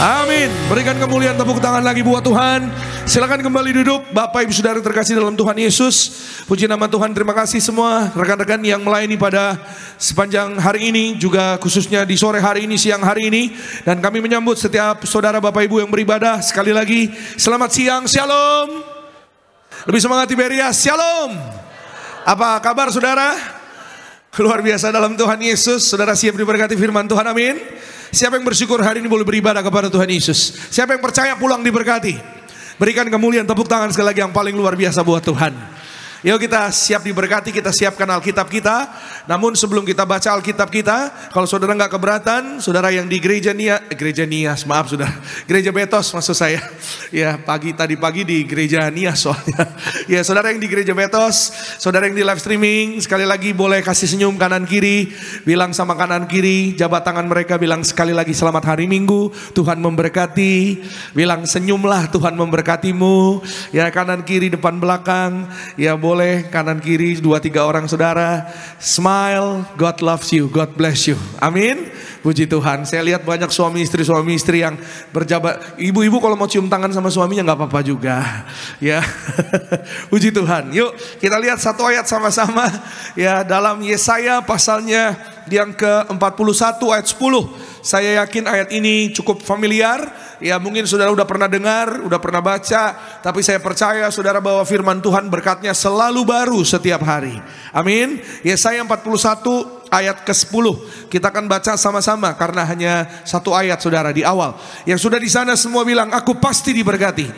amin. Berikan kemuliaan, tepuk tangan lagi buat Tuhan. Silakan kembali duduk. Bapak Ibu Saudara terkasih dalam Tuhan Yesus, puji nama Tuhan. Terima kasih semua rekan-rekan yang melayani pada sepanjang hari ini, juga khususnya di sore hari ini, siang hari ini. Dan kami menyambut setiap saudara Bapak Ibu yang beribadah. Sekali lagi selamat siang, shalom. Lebih semangat Tiberia, shalom. Apa kabar saudara? Luar biasa dalam Tuhan Yesus. Saudara siap diberkati firman Tuhan, amin. Siapa yang bersyukur hari ini boleh beribadah kepada Tuhan Yesus? Siapa yang percaya pulang diberkati? Berikan kemuliaan, tepuk tangan sekali lagi yang paling luar biasa buat Tuhan. Yuk kita siap diberkati, kita siapkan Alkitab kita. Namun sebelum kita baca Alkitab kita, kalau saudara nggak keberatan, saudara yang di gereja Nias, maaf saudara, gereja Betos maksud saya. Ya tadi pagi di gereja Nias soalnya. Ya saudara yang di gereja Betos, saudara yang di live streaming, sekali lagi boleh kasih senyum kanan kiri, bilang sama kanan kiri, jabat tangan mereka, bilang sekali lagi selamat hari Minggu, Tuhan memberkati. Bilang senyumlah, Tuhan memberkatimu. Ya kanan kiri, depan belakang, ya boleh kanan kiri 2-3 orang saudara. Smile, God loves you, God bless you. Amin. Puji Tuhan. Saya lihat banyak suami istri yang berjabat. Ibu-ibu kalau mau cium tangan sama suaminya nggak apa-apa juga. Ya. Puji Tuhan. Yuk kita lihat satu ayat sama-sama. Ya dalam Yesaya pasalnya yang ke-41 ayat 10. Saya yakin ayat ini cukup familiar. Ya mungkin saudara udah pernah dengar, udah pernah baca. Tapi saya percaya saudara bahwa firman Tuhan berkatnya selalu baru setiap hari. Amin. Yesaya 41 ayat ke-10. Kita akan baca sama-sama karena hanya satu ayat saudara di awal. Yang sudah di sana semua bilang aku pasti diberkati.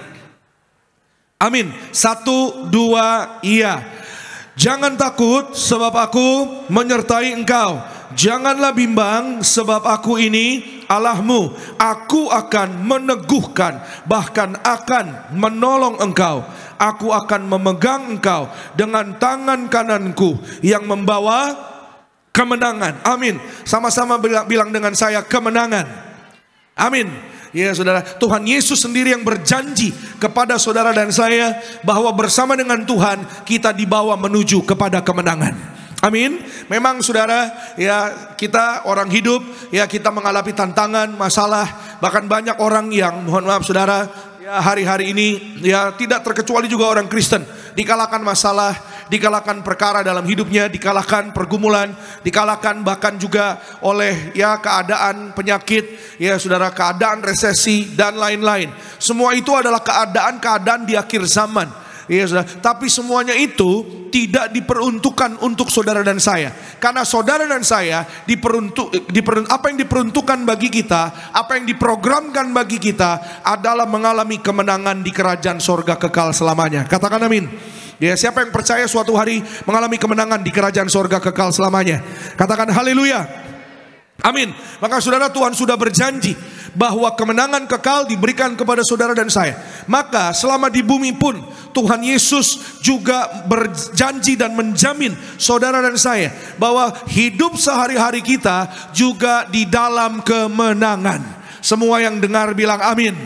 Amin. 1, 2, iya. Jangan takut sebab aku menyertai engkau. Janganlah bimbang sebab aku ini Allahmu. Aku akan meneguhkan, bahkan akan menolong engkau. Aku akan memegang engkau dengan tangan kananku yang membawa kemenangan. Amin. Sama-sama bilang dengan saya kemenangan. Amin. Ya saudara, Tuhan Yesus sendiri yang berjanji kepada saudara dan saya bahwa bersama dengan Tuhan kita dibawa menuju kepada kemenangan. Amin. Memang saudara, ya kita orang hidup, ya kita mengalami tantangan, masalah. Bahkan banyak orang yang, mohon maaf saudara, ya hari-hari ini ya tidak terkecuali juga orang Kristen, dikalahkan masalah, dikalahkan perkara dalam hidupnya, dikalahkan pergumulan, dikalahkan bahkan juga oleh ya keadaan penyakit, ya saudara, keadaan resesi dan lain-lain. Semua itu adalah keadaan-keadaan di akhir zaman. Ya saudara, tapi semuanya itu tidak diperuntukkan untuk saudara dan saya. Karena saudara dan saya apa yang diperuntukkan bagi kita, apa yang diprogramkan bagi kita adalah mengalami kemenangan di kerajaan sorga kekal selamanya. Katakan amin. Ya, siapa yang percaya suatu hari mengalami kemenangan di kerajaan sorga kekal selamanya? Katakan haleluya. Amin. Maka saudara, Tuhan sudah berjanji bahwa kemenangan kekal diberikan kepada saudara dan saya. Maka selama di bumi pun Tuhan Yesus juga berjanji dan menjamin saudara dan saya bahwa hidup sehari-hari kita juga di dalam kemenangan. Semua yang dengar bilang amin.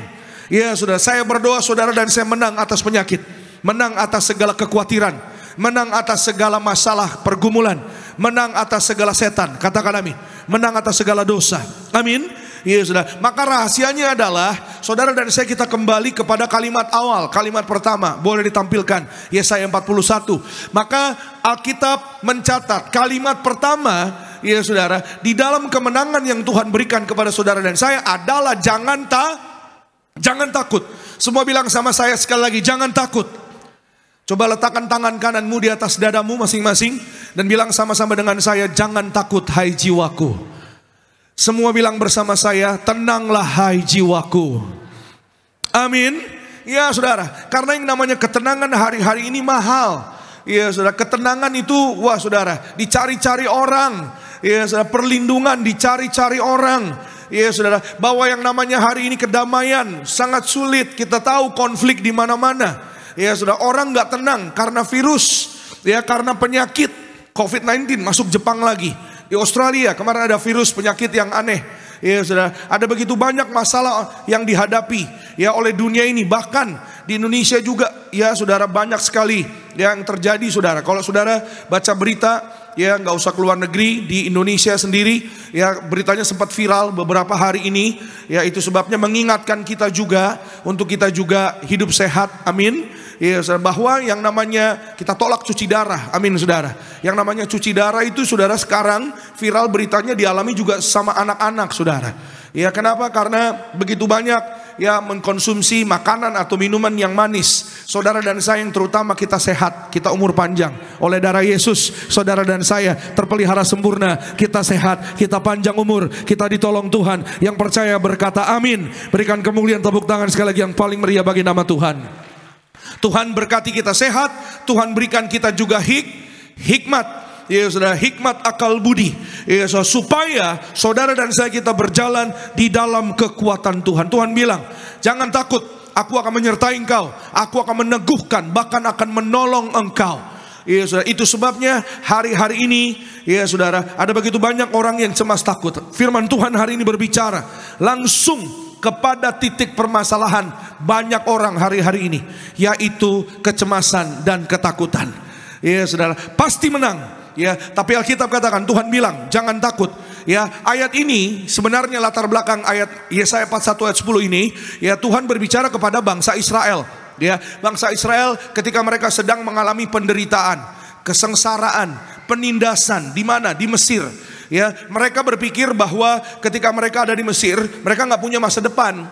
Ya saudara, saya berdoa saudara dan saya menang atas penyakit, menang atas segala kekhawatiran, menang atas segala masalah pergumulan, menang atas segala setan. Katakan amin. Menang atas segala dosa. Amin. Iya saudara. Maka rahasianya adalah saudara dan saya kita kembali kepada kalimat awal, kalimat pertama. Boleh ditampilkan Yesaya 41. Maka Alkitab mencatat kalimat pertama, ya saudara, di dalam kemenangan yang Tuhan berikan kepada saudara dan saya adalah jangan takut. Semua bilang sama saya sekali lagi, jangan takut. Coba letakkan tangan kananmu di atas dadamu masing-masing dan bilang sama-sama dengan saya, jangan takut hai jiwaku. Semua bilang bersama saya, tenanglah hai jiwaku. Amin. Ya saudara, karena yang namanya ketenangan hari-hari ini mahal. Ya saudara, ketenangan itu, wah saudara, dicari-cari orang. Ya saudara, perlindungan dicari-cari orang. Ya saudara, bahwa yang namanya hari ini kedamaian sangat sulit. Kita tahu konflik di mana-mana. Ya saudara, orang nggak tenang karena virus, ya karena penyakit. COVID-19 masuk Jepang lagi. Di Australia kemarin ada virus penyakit yang aneh. Ya saudara, ada begitu banyak masalah yang dihadapi ya oleh dunia ini. Bahkan di Indonesia juga ya saudara, banyak sekali yang terjadi saudara. Kalau saudara baca berita ya, nggak usah keluar negeri, di Indonesia sendiri ya beritanya sempat viral beberapa hari ini. Ya itu sebabnya mengingatkan kita juga untuk kita juga hidup sehat, amin. Ya saudara, bahwa yang namanya kita tolak cuci darah, amin saudara. Yang namanya cuci darah itu saudara sekarang viral beritanya dialami juga sama anak-anak saudara. Ya kenapa? Karena begitu banyak ya mengkonsumsi makanan atau minuman yang manis. Saudara dan saya yang terutama kita sehat, kita umur panjang. Oleh darah Yesus, saudara dan saya terpelihara sempurna, kita sehat, kita panjang umur, kita ditolong Tuhan. Yang percaya berkata amin. Berikan kemuliaan tepuk tangan sekali lagi yang paling meriah bagi nama Tuhan. Tuhan berkati kita sehat, Tuhan berikan kita juga hikmat. Ya saudara, hikmat akal budi ya, supaya saudara dan saya kita berjalan di dalam kekuatan Tuhan. Tuhan bilang, jangan takut, aku akan menyertai engkau, aku akan meneguhkan, bahkan akan menolong engkau. Ya saudara, itu sebabnya hari-hari ini ya saudara, ada begitu banyak orang yang cemas takut. Firman Tuhan hari ini berbicara langsung kepada titik permasalahan banyak orang hari-hari ini, yaitu kecemasan dan ketakutan. Ya saudara, pasti menang. Ya, tapi Alkitab katakan, Tuhan bilang jangan takut. Ya, ayat ini sebenarnya latar belakang ayat Yesaya 41 ayat 10 ini, ya Tuhan berbicara kepada bangsa Israel. Ya, bangsa Israel ketika mereka sedang mengalami penderitaan, kesengsaraan, penindasan di mana? Di Mesir. Ya, mereka berpikir bahwa ketika mereka ada di Mesir, mereka nggak punya masa depan,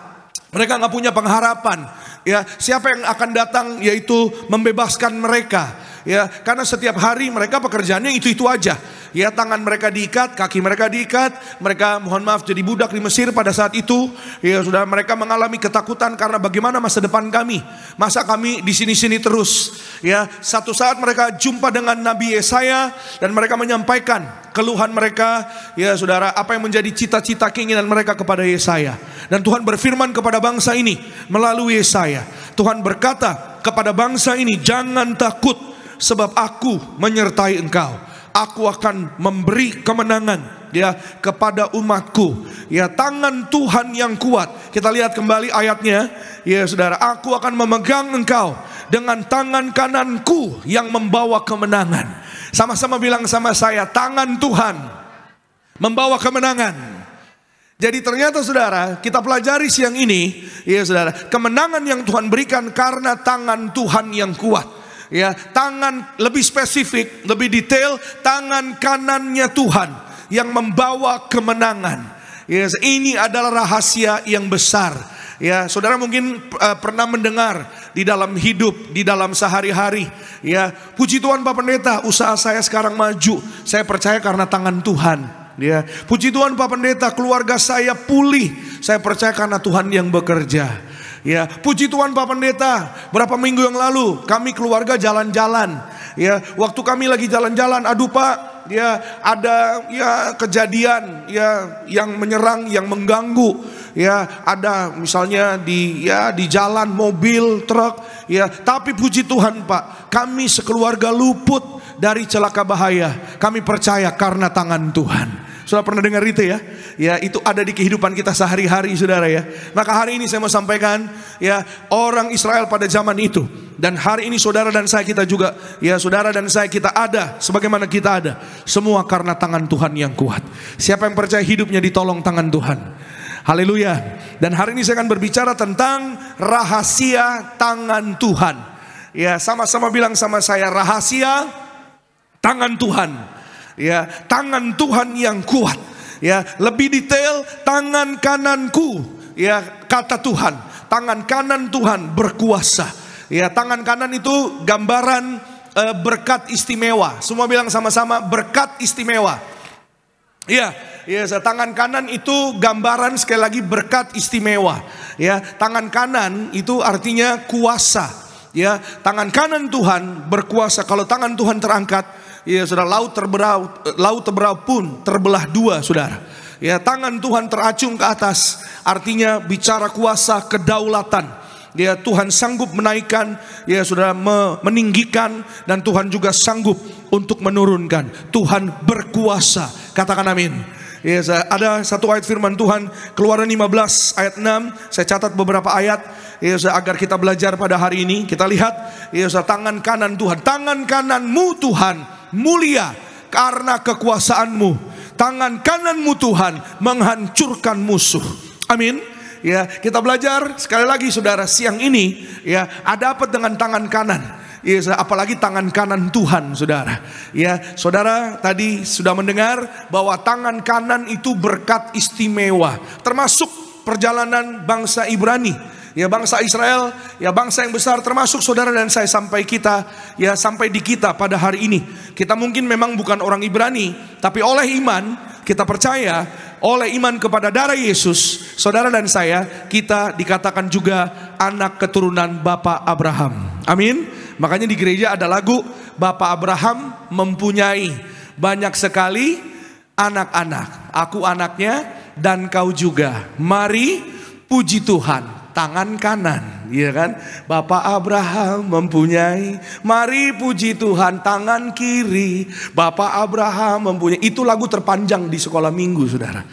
mereka nggak punya pengharapan. Ya, siapa yang akan datang yaitu membebaskan mereka? Ya, karena setiap hari mereka pekerjaannya itu aja. Ya, tangan mereka diikat, kaki mereka diikat, mereka mohon maaf jadi budak di Mesir pada saat itu. Ya, sudah mereka mengalami ketakutan karena bagaimana masa depan kami? Masa kami di sini-sini terus? Ya, satu saat mereka jumpa dengan Nabi Yesaya dan mereka menyampaikan keluhan mereka, ya saudara, apa yang menjadi cita-cita keinginan mereka kepada Yesaya. Dan Tuhan berfirman kepada bangsa ini melalui Yesaya. Tuhan berkata kepada bangsa ini, jangan takut, sebab aku menyertai engkau. Aku akan memberi kemenangan ya kepada umatku. Ya, tangan Tuhan yang kuat. Kita lihat kembali ayatnya. Ya saudara, aku akan memegang engkau dengan tangan kananku yang membawa kemenangan. Sama-sama bilang sama saya, tangan Tuhan membawa kemenangan. Jadi ternyata saudara, kita pelajari siang ini, ya saudara, kemenangan yang Tuhan berikan karena tangan Tuhan yang kuat. Ya, tangan lebih spesifik, lebih detail, tangan kanannya Tuhan yang membawa kemenangan. Ya, ini adalah rahasia yang besar. Ya, saudara mungkin pernah mendengar di dalam hidup, di dalam sehari-hari. Ya, puji Tuhan Pak Pendeta, usaha saya sekarang maju. Saya percaya karena tangan Tuhan. Ya, puji Tuhan Pak Pendeta, keluarga saya pulih. Saya percaya karena Tuhan yang bekerja. Ya, puji Tuhan Pak Pendeta, berapa minggu yang lalu kami keluarga jalan-jalan. Ya, waktu kami lagi jalan-jalan, aduh Pak, ya ada ya kejadian ya yang menyerang, yang mengganggu. Ya, ada misalnya di jalan mobil, truk. Ya, tapi puji Tuhan Pak, kami sekeluarga luput dari celaka bahaya. Kami percaya karena tangan Tuhan. Sudah pernah dengar itu ya? Ya, itu ada di kehidupan kita sehari-hari saudara ya. Maka hari ini saya mau sampaikan ya, orang Israel pada zaman itu. Dan hari ini saudara dan saya kita juga, ya saudara dan saya kita ada sebagaimana kita ada. Semua karena tangan Tuhan yang kuat. Siapa yang percaya hidupnya ditolong tangan Tuhan? Haleluya. Dan hari ini saya akan berbicara tentang rahasia tangan Tuhan. Ya, sama-sama bilang sama saya, rahasia tangan Tuhan. Ya, tangan Tuhan yang kuat. Ya, lebih detail, tangan kananku. Ya, kata Tuhan, tangan kanan Tuhan berkuasa. Ya, tangan kanan itu gambaran berkat istimewa. Semua bilang sama-sama, berkat istimewa. Ya, tangan kanan itu gambaran sekali lagi berkat istimewa. Ya, tangan kanan itu artinya kuasa. Ya, tangan kanan Tuhan berkuasa. Kalau tangan Tuhan terangkat, ya saudara, laut terbelah pun terbelah dua saudara. Ya, tangan Tuhan teracung ke atas, artinya bicara kuasa, kedaulatan. ya Tuhan sanggup menaikkan, ya saudara, meninggikan, dan Tuhan juga sanggup untuk menurunkan. Tuhan berkuasa, katakan amin. Ya, ada satu ayat firman Tuhan, Keluaran 15 ayat 6, saya catat beberapa ayat ya, agar kita belajar pada hari ini. Kita lihat ya, tangan kanan Tuhan, tangan kananmu Tuhan mulia karena kekuasaanmu. Tangan kananmu Tuhan menghancurkan musuh. Amin. Ya, kita belajar sekali lagi saudara siang ini ya, ada apa dengan tangan kanan? Ya, apalagi tangan kanan Tuhan, saudara. Ya, saudara tadi sudah mendengar bahwa tangan kanan itu berkat istimewa, termasuk perjalanan bangsa Ibrani. Ya, bangsa Israel, ya bangsa yang besar, termasuk saudara dan saya sampai kita, ya sampai di kita pada hari ini. Kita mungkin memang bukan orang Ibrani, tapi oleh iman kita percaya, oleh iman kepada darah Yesus, saudara dan saya, kita dikatakan juga anak keturunan Bapak Abraham. Amin. Makanya di gereja ada lagu, Bapak Abraham mempunyai banyak sekali anak-anak. Aku anaknya dan kau juga. Mari puji Tuhan. Tangan kanan, ya kan? Bapak Abraham mempunyai, mari puji Tuhan. Tangan kiri, Bapak Abraham mempunyai. Itu lagu terpanjang di sekolah minggu, saudara.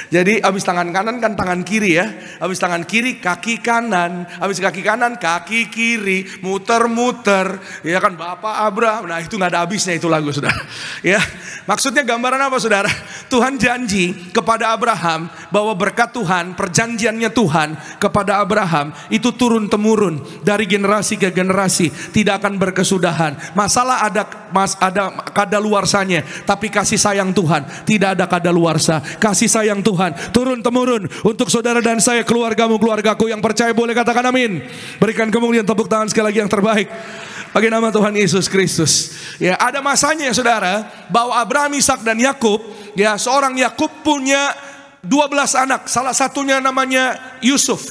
Jadi habis tangan kanan kan tangan kiri ya. Habis tangan kiri kaki kanan. Habis kaki kanan kaki kiri. Muter-muter. Ya kan Bapak Abraham. Nah itu gak ada habisnya itu lagu saudara. Ya, maksudnya gambaran apa saudara? Tuhan janji kepada Abraham bahwa berkat Tuhan, perjanjiannya Tuhan kepada Abraham itu turun-temurun dari generasi ke generasi. Tidak akan berkesudahan. Masalah ada kadaluarsanya. Tapi kasih sayang Tuhan tidak ada kadaluarsa. Kasih sayang Tuhan turun-temurun untuk saudara dan saya, keluargamu, keluargaku. Yang percaya boleh katakan amin. Berikan kemuliaan, tepuk tangan sekali lagi yang terbaik bagi nama Tuhan Yesus Kristus. Ya, ada masanya ya saudara, bahwa Abraham, Ishak dan Yakub, ya seorang Yakub punya 12 anak. Salah satunya namanya Yusuf.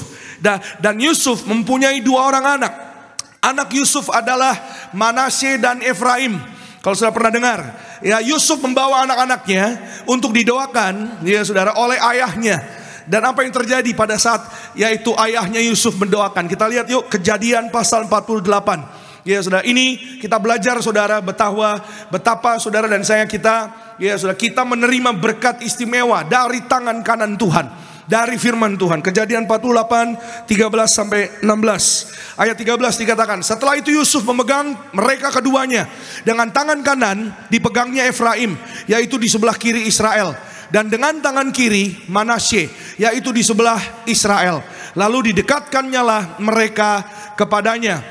Dan Yusuf mempunyai 2 orang anak. Anak Yusuf adalah Manasye dan Efraim. Kalau sudah pernah dengar, ya Yusuf membawa anak-anaknya untuk didoakan, ya saudara, oleh ayahnya. Dan apa yang terjadi pada saat yaitu ayahnya Yusuf mendoakan? Kita lihat yuk Kejadian pasal 48. Ya saudara, ini kita belajar saudara betapa saudara dan saya ya saudara, kita menerima berkat istimewa dari tangan kanan Tuhan. Dari firman Tuhan. Kejadian 48 13 sampai 16. Ayat 13 dikatakan, setelah itu Yusuf memegang mereka keduanya. Dengan tangan kanan dipegangnya Efraim, yaitu di sebelah kiri Israel. Dan dengan tangan kiri Manasye, yaitu di sebelah Israel. Lalu didekatkannya lah mereka kepadanya.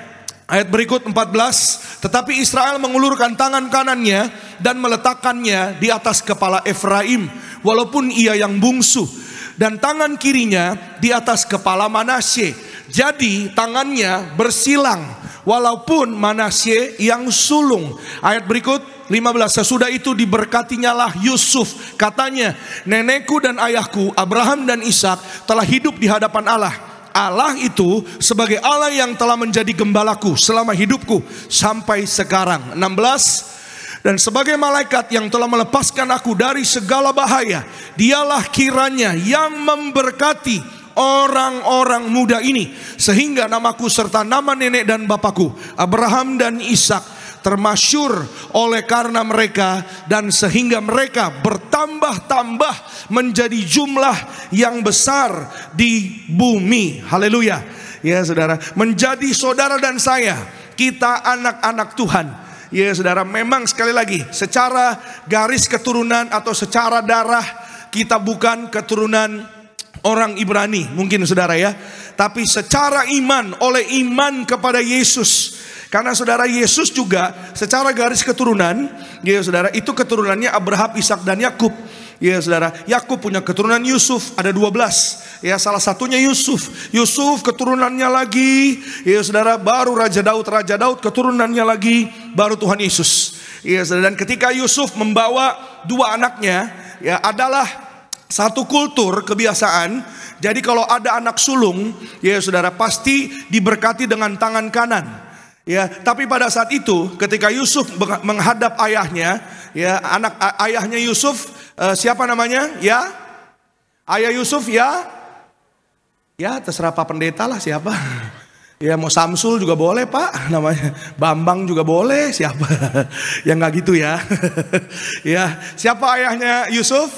Ayat berikut 14. Tetapi Israel mengulurkan tangan kanannya dan meletakkannya di atas kepala Efraim, walaupun ia yang bungsu. Dan tangan kirinya di atas kepala Manasye. Jadi tangannya bersilang, walaupun Manasye yang sulung. Ayat berikut 15. Sesudah itu diberkatinya lah Yusuf. Katanya, nenekku dan ayahku Abraham dan Ishak telah hidup di hadapan Allah. Allah itu sebagai Allah yang telah menjadi gembalaku selama hidupku sampai sekarang. 16. Dan sebagai malaikat yang telah melepaskan aku dari segala bahaya, dialah kiranya yang memberkati orang-orang muda ini, sehingga namaku serta nama nenek dan bapakku Abraham dan Ishak termasyur oleh karena mereka, dan sehingga mereka bertambah-tambah menjadi jumlah yang besar di bumi. Haleluya. Ya saudara, menjadi saudara dan saya, kita anak-anak Tuhan. Ya saudara, memang sekali lagi secara garis keturunan atau secara darah kita bukan keturunan orang Ibrani mungkin saudara ya, tapi secara iman, oleh iman kepada Yesus. Karena saudara Yesus juga secara garis keturunan, ya saudara, itu keturunannya Abraham, Ishak dan Yakub. Ya saudara, Yakub punya keturunan Yusuf, ada 12. Ya, salah satunya Yusuf. Yusuf keturunannya lagi, ya saudara, baru Raja Daud keturunannya lagi, baru Tuhan Yesus. Ya saudara, dan ketika Yusuf membawa 2 anaknya, ya adalah satu kultur kebiasaan. Jadi kalau ada anak sulung, ya saudara, pasti diberkati dengan tangan kanan. Ya, tapi pada saat itu ketika Yusuf menghadap ayahnya, ya ayahnya Yusuf, siapa namanya? Ya, ayah Yusuf ya terserah Pak Pendeta lah siapa. Ya mau Samsul juga boleh Pak, namanya Bambang juga boleh, siapa? Ya nggak gitu ya. Ya, siapa ayahnya Yusuf?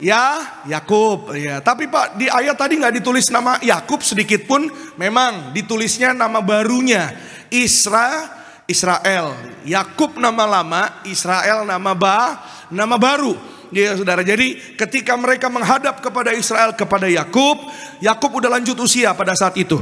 Ya, Yakub. Ya, tapi Pak di ayat tadi nggak ditulis nama Yakub sedikit pun, memang ditulisnya nama barunya Israel. Yakub nama lama, Israel nama baru. Ya saudara, jadi ketika mereka menghadap kepada Israel, kepada Yakub, Yakub udah lanjut usia pada saat itu.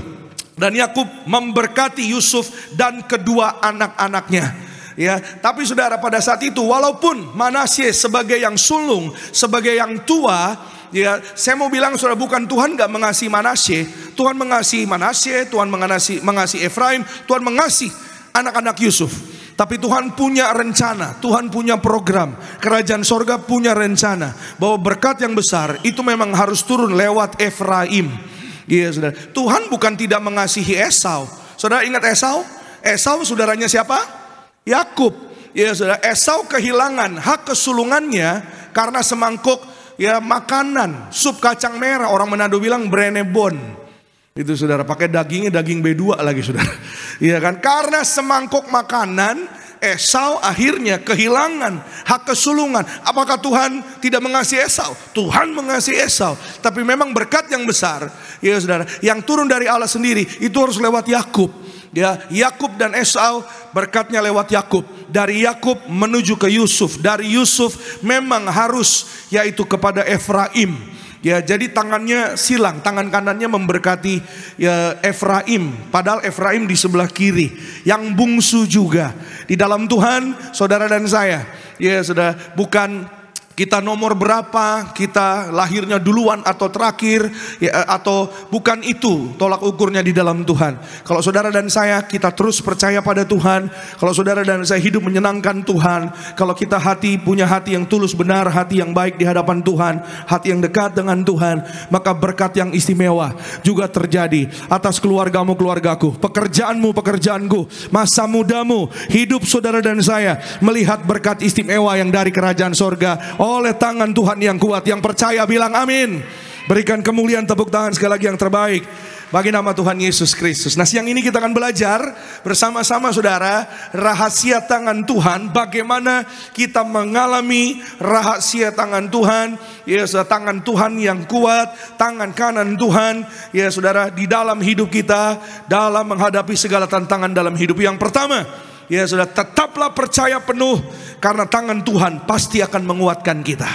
Dan Yakub memberkati Yusuf dan kedua anak-anaknya. Ya, tapi saudara pada saat itu walaupun Manasye sebagai yang sulung, sebagai yang tua, ya saya mau bilang saudara, bukan Tuhan gak mengasihi Manasye. Tuhan mengasihi Manasye, Tuhan mengasihi Efraim, Tuhan mengasihi anak-anak Yusuf. Tapi Tuhan punya rencana, Tuhan punya program. Kerajaan sorga punya rencana bahwa berkat yang besar itu memang harus turun lewat Efraim. Iya saudara, Tuhan bukan tidak mengasihi Esau. Saudara ingat Esau? Esau saudaranya siapa? Yakub. Iya saudara, Esau kehilangan hak kesulungannya karena semangkuk ya makanan, sup kacang merah. Orang Manado bilang brenebon. Itu saudara, pakai dagingnya daging B2 lagi saudara. Iya kan? Karena semangkuk makanan, Esau akhirnya kehilangan hak kesulungan. Apakah Tuhan tidak mengasihi Esau? Tuhan mengasihi Esau, tapi memang berkat yang besar, ya saudara, yang turun dari Allah sendiri itu harus lewat Yakub. Ya, Yakub dan Esau berkatnya lewat Yakub. Dari Yakub menuju ke Yusuf. Dari Yusuf memang harus yaitu kepada Efraim. Ya, jadi tangannya silang, tangan kanannya memberkati ya Efraim, padahal Efraim di sebelah kiri, yang bungsu juga di dalam Tuhan, saudara dan saya. Ya, saudara, bukan kita nomor berapa, kita lahirnya duluan atau terakhir, ya, atau bukan itu tolak ukurnya di dalam Tuhan. Kalau saudara dan saya kita terus percaya pada Tuhan, kalau saudara dan saya hidup menyenangkan Tuhan, kalau kita punya hati yang tulus benar, hati yang baik di hadapan Tuhan, hati yang dekat dengan Tuhan, maka berkat yang istimewa juga terjadi atas keluargamu, keluargaku, pekerjaanmu, pekerjaanku, masa mudamu, hidup saudara dan saya melihat berkat istimewa yang dari kerajaan sorga oleh tangan Tuhan yang kuat. Yang percaya bilang amin. Berikan kemuliaan, tepuk tangan sekali lagi yang terbaik bagi nama Tuhan Yesus Kristus. Nah, siang ini kita akan belajar bersama-sama saudara rahasia tangan Tuhan. Bagaimana kita mengalami rahasia tangan Tuhan, ya tangan Tuhan yang kuat, tangan kanan Tuhan, ya saudara, di dalam hidup kita, dalam menghadapi segala tantangan dalam hidup. Yang pertama, ya saudara, tetaplah percaya penuh karena tangan Tuhan pasti akan menguatkan kita.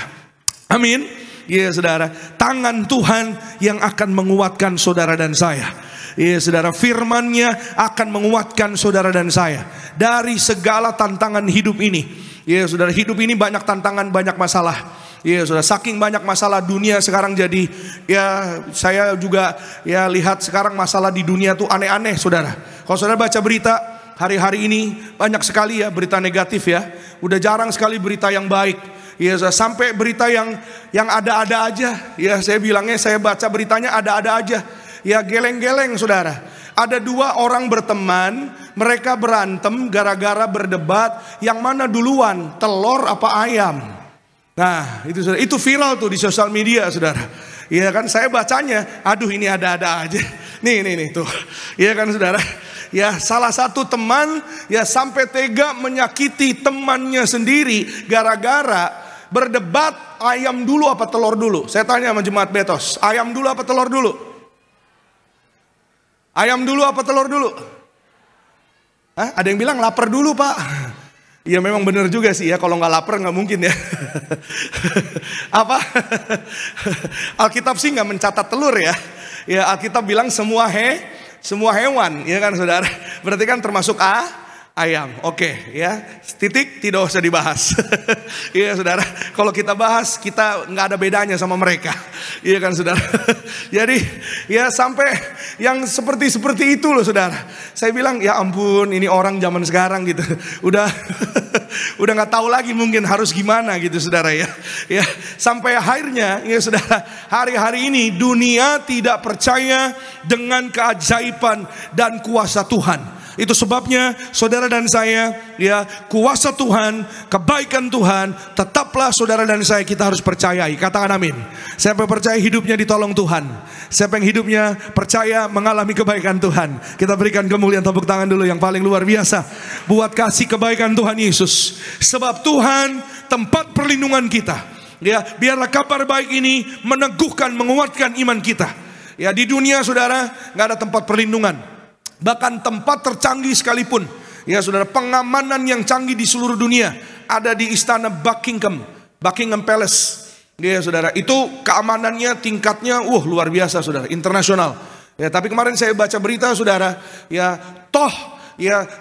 Amin. Ya saudara, tangan Tuhan yang akan menguatkan saudara dan saya. Ya saudara, firman-Nya akan menguatkan saudara dan saya dari segala tantangan hidup ini. Ya saudara, hidup ini banyak tantangan, banyak masalah. Ya saudara, saking banyak masalah dunia sekarang jadi, ya saya juga ya lihat sekarang masalah di dunia tuh aneh-aneh saudara. Kalau saudara baca berita hari-hari ini banyak sekali ya berita negatif ya. Udah jarang sekali berita yang baik. Ya sampai berita yang ada-ada aja. Ya saya bilangnya, saya baca beritanya ada-ada aja. Ya geleng-geleng saudara. Ada dua orang berteman, mereka berantem gara-gara berdebat yang mana duluan, telur apa ayam. Nah itu saudara, itu viral tuh di sosial media saudara. Ya kan saya bacanya, aduh ini ada-ada aja. Nih tuh. Ya kan saudara. Ya salah satu teman ya sampai tega menyakiti temannya sendiri gara-gara berdebat ayam dulu apa telur dulu. Saya tanya sama jemaat Betos, ayam dulu apa telur dulu? Ayam dulu apa telur dulu? Hah? Ada yang bilang lapar dulu pak. Ya memang benar juga sih ya, kalau nggak lapar nggak mungkin ya. Apa? Alkitab sih nggak mencatat telur ya. Ya Alkitab bilang semua hewan, ya kan saudara. Berarti kan termasuk ayam. Oke, ya. Titik, tidak usah dibahas. Iya saudara. Kalau kita bahas, kita nggak ada bedanya sama mereka. Iya kan saudara. Jadi ya sampai yang seperti itu loh saudara. Saya bilang ya ampun, ini orang zaman sekarang gitu. Udah nggak tahu lagi mungkin harus gimana gitu saudara ya. Ya sampai akhirnya ya saudara, hari-hari ini dunia tidak percaya dengan keajaiban dan kuasa Tuhan. Itu sebabnya saudara dan saya, ya, kuasa Tuhan, kebaikan Tuhan, tetaplah saudara dan saya kita harus percayai. Katakan amin. Siapa yang percaya hidupnya ditolong Tuhan, siapa yang hidupnya percaya mengalami kebaikan Tuhan, kita berikan kemuliaan tepuk tangan dulu yang paling luar biasa buat kasih kebaikan Tuhan Yesus. Sebab Tuhan tempat perlindungan kita. Ya, biarlah kabar baik ini meneguhkan, menguatkan iman kita. Ya, di dunia saudara nggak ada tempat perlindungan. Bahkan tempat tercanggih sekalipun, ya saudara, pengamanan yang canggih di seluruh dunia ada di istana Buckingham Palace. Ya saudara, itu keamanannya tingkatnya luar biasa saudara, internasional. Ya, tapi kemarin saya baca berita saudara, ya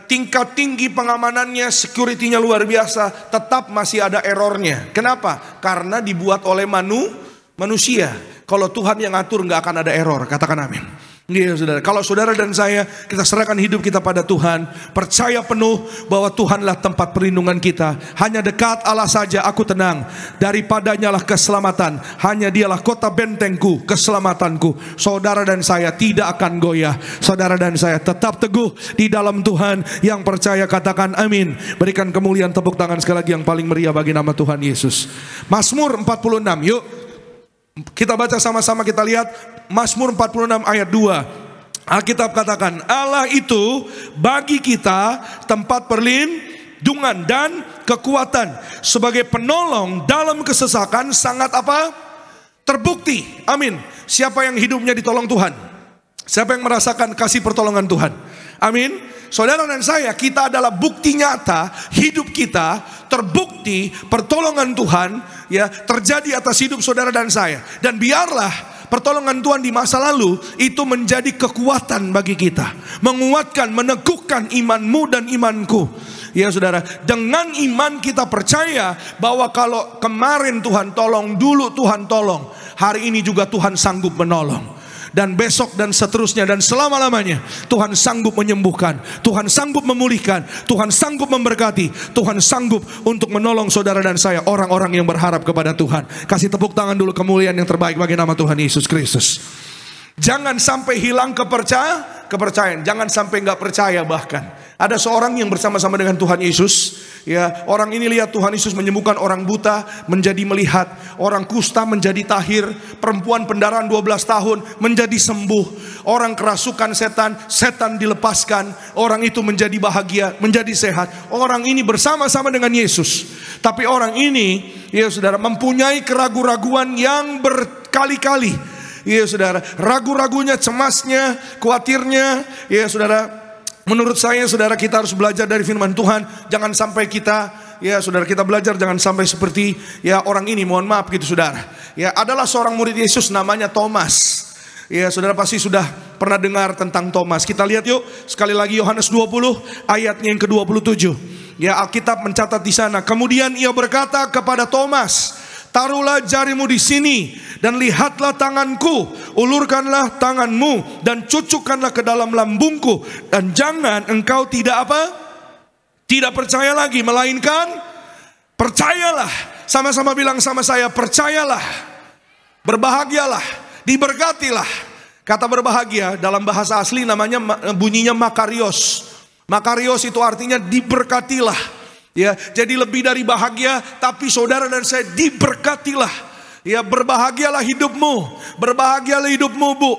tingkat tinggi pengamanannya, security-nya luar biasa, tetap masih ada errornya. Kenapa? Karena dibuat oleh manusia. Kalau Tuhan yang atur nggak akan ada error. Katakan amin. Iya saudara, kalau saudara dan saya kita serahkan hidup kita pada Tuhan, percaya penuh bahwa Tuhanlah tempat perlindungan kita. Hanya dekat Allah saja aku tenang, daripadanya lah keselamatan. Hanya dialah kota bentengku, keselamatanku. Saudara dan saya tidak akan goyah. Saudara dan saya tetap teguh di dalam Tuhan. Yang percaya katakan amin. Berikan kemuliaan tepuk tangan sekali lagi yang paling meriah bagi nama Tuhan Yesus. Mazmur 46, yuk kita baca sama-sama, kita lihat Mazmur 46 ayat 2. Alkitab katakan, Allah itu bagi kita tempat perlindungan dan kekuatan, sebagai penolong dalam kesesakan sangat apa? Terbukti. Amin. Siapa yang hidupnya ditolong Tuhan? Siapa yang merasakan kasih pertolongan Tuhan? Amin. Saudara dan saya, kita adalah bukti nyata hidup kita terbukti pertolongan Tuhan, ya, terjadi atas hidup saudara dan saya. Dan biarlah pertolongan Tuhan di masa lalu itu menjadi kekuatan bagi kita, menguatkan, meneguhkan imanmu dan imanku. Ya saudara, dengan iman kita percaya bahwa kalau kemarin Tuhan tolong, dulu Tuhan tolong, hari ini juga Tuhan sanggup menolong. Dan besok dan seterusnya dan selama-lamanya Tuhan sanggup menyembuhkan, Tuhan sanggup memulihkan, Tuhan sanggup memberkati, Tuhan sanggup untuk menolong saudara dan saya, orang-orang yang berharap kepada Tuhan. Kasih tepuk tangan dulu kemuliaan yang terbaik bagi nama Tuhan Yesus Kristus. Jangan sampai hilang kepercayaan, jangan sampai nggak percaya. Bahkan ada seorang yang bersama-sama dengan Tuhan Yesus, ya, orang ini lihat Tuhan Yesus menyembuhkan orang buta menjadi melihat, orang kusta menjadi tahir, perempuan pendarahan 12 tahun menjadi sembuh, orang kerasukan setan dilepaskan, orang itu menjadi bahagia, menjadi sehat. Orang ini bersama-sama dengan Yesus. Tapi orang ini, ya saudara, mempunyai keraguan-raguan yang berkali-kali. Ya saudara, ragu-ragunya, cemasnya, khawatirnya. Ya saudara, menurut saya saudara, kita harus belajar dari firman Tuhan. Jangan sampai kita, ya saudara, kita belajar jangan sampai seperti ya orang ini, mohon maaf gitu saudara. Ya, adalah seorang murid Yesus namanya Thomas. Ya saudara pasti sudah pernah dengar tentang Thomas. Kita lihat yuk sekali lagi Yohanes 20 ayatnya yang ke-27. Ya, Alkitab mencatat di sana. Kemudian ia berkata kepada Thomas, taruhlah jarimu di sini dan lihatlah tanganku, ulurkanlah tanganmu dan cucukkanlah ke dalam lambungku, dan jangan engkau tidak apa? Tidak percaya lagi, melainkan percayalah. Sama-sama bilang sama saya, percayalah, berbahagialah, diberkatilah. Kata berbahagia dalam bahasa asli namanya, bunyinya makarios. Makarios itu artinya diberkatilah. Ya, jadi lebih dari bahagia, tapi saudara dan saya diberkatilah. Ya, berbahagialah hidupmu, berbahagialah hidupmu, Bu.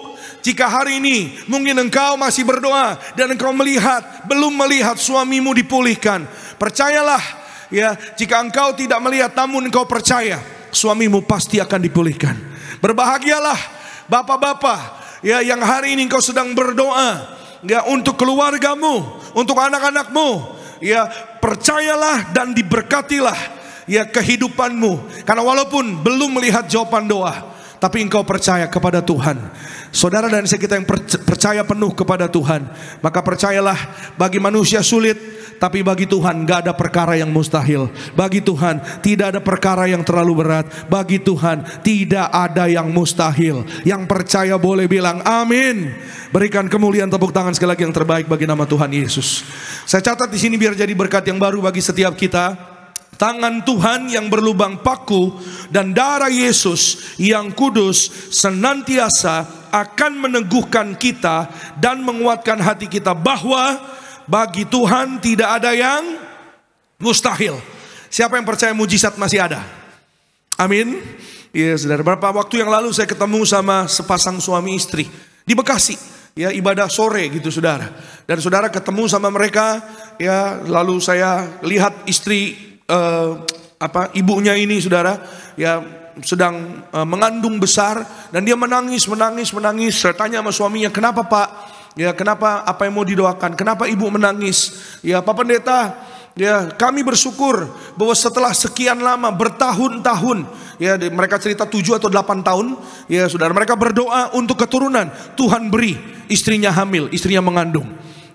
Jika hari ini mungkin engkau masih berdoa dan engkau belum melihat suamimu dipulihkan, percayalah, ya, jika engkau tidak melihat namun engkau percaya, suamimu pasti akan dipulihkan. Berbahagialah bapak-bapak, ya, yang hari ini engkau sedang berdoa, ya, untuk keluargamu, untuk anak-anakmu. Ya, percayalah dan diberkatilah, ya, kehidupanmu. Karena walaupun belum melihat jawaban doa, tapi engkau percaya kepada Tuhan. Saudara dan saya, kita yang percaya penuh kepada Tuhan, maka percayalah, bagi manusia sulit, tapi bagi Tuhan gak ada perkara yang mustahil. Bagi Tuhan tidak ada perkara yang terlalu berat. Bagi Tuhan tidak ada yang mustahil. Yang percaya boleh bilang amin. Berikan kemuliaan tepuk tangan sekali lagi yang terbaik bagi nama Tuhan Yesus. Saya catat di sini biar jadi berkat yang baru bagi setiap kita. Tangan Tuhan yang berlubang paku dan darah Yesus yang kudus senantiasa akan meneguhkan kita dan menguatkan hati kita bahwa bagi Tuhan tidak ada yang mustahil. Siapa yang percaya mujizat masih ada? Amin. Ya saudara, beberapa waktu yang lalu saya ketemu sama sepasang suami istri di Bekasi. Ya, ibadah sore gitu saudara. Dan saudara ketemu sama mereka, ya lalu saya lihat istri ibunya ini saudara, ya sedang mengandung besar dan dia menangis. Saya tanya sama suaminya, kenapa Pak? Ya kenapa, apa yang mau didoakan? Kenapa ibu menangis? Ya Pak Pendeta, ya kami bersyukur bahwa setelah sekian lama bertahun-tahun, ya mereka cerita 7 atau 8 tahun, ya saudara, mereka berdoa untuk keturunan, Tuhan beri, istrinya hamil, istrinya mengandung.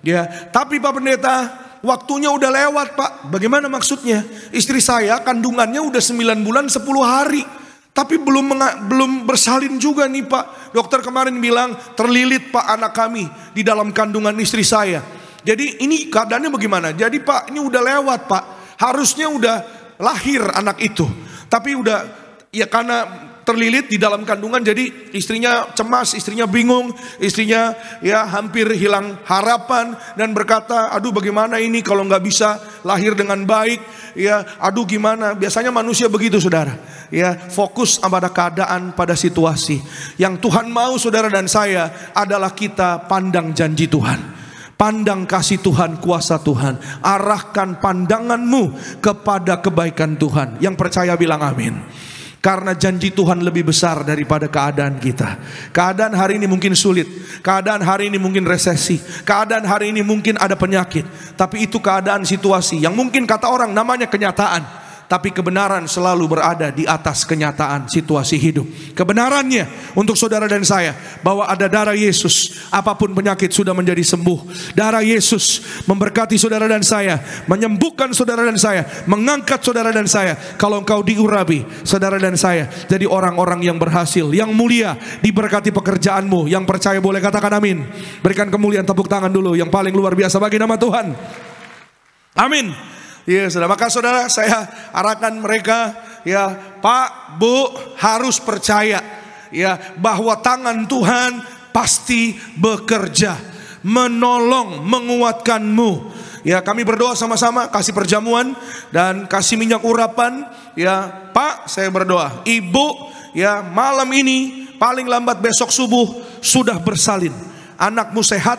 Ya, tapi Pak Pendeta, waktunya udah lewat Pak. Bagaimana maksudnya? Istri saya kandungannya udah 9 bulan 10 hari. Tapi belum bersalin juga nih Pak. Dokter kemarin bilang terlilit Pak anak kami di dalam kandungan istri saya. Jadi ini keadaannya bagaimana? Jadi Pak, ini udah lewat Pak. Harusnya udah lahir anak itu. Tapi udah, ya karena terlilit di dalam kandungan, jadi istrinya cemas, istrinya bingung, istrinya ya hampir hilang harapan dan berkata, aduh bagaimana ini kalau nggak bisa lahir dengan baik, ya aduh gimana. Biasanya manusia begitu saudara, ya fokus pada keadaan, pada situasi. Yang Tuhan mau saudara dan saya adalah kita pandang janji Tuhan, pandang kasih Tuhan, kuasa Tuhan. Arahkan pandanganmu kepada kebaikan Tuhan. Yang percaya bilang amin. Karena janji Tuhan lebih besar daripada keadaan kita. Keadaan hari ini mungkin sulit, keadaan hari ini mungkin resesi, keadaan hari ini mungkin ada penyakit. Tapi itu keadaan situasi yang mungkin kata orang namanya kenyataan. Tapi kebenaran selalu berada di atas kenyataan situasi hidup. Kebenarannya untuk saudara dan saya, bahwa ada darah Yesus, apapun penyakit sudah menjadi sembuh. Darah Yesus memberkati saudara dan saya, menyembuhkan saudara dan saya, mengangkat saudara dan saya. Kalau engkau diurapi, saudara dan saya jadi orang-orang yang berhasil, yang mulia. Diberkati pekerjaanmu. Yang percaya boleh katakan amin. Berikan kemuliaan, tepuk tangan dulu yang paling luar biasa bagi nama Tuhan. Amin. Ya saudara, maka saudara saya arahkan mereka, ya Pak, Bu, harus percaya ya bahwa tangan Tuhan pasti bekerja, menolong, menguatkanmu. Ya kami berdoa sama-sama, kasih perjamuan dan kasih minyak urapan. Ya Pak, saya berdoa, Ibu, ya malam ini paling lambat besok subuh sudah bersalin. Anakmu sehat,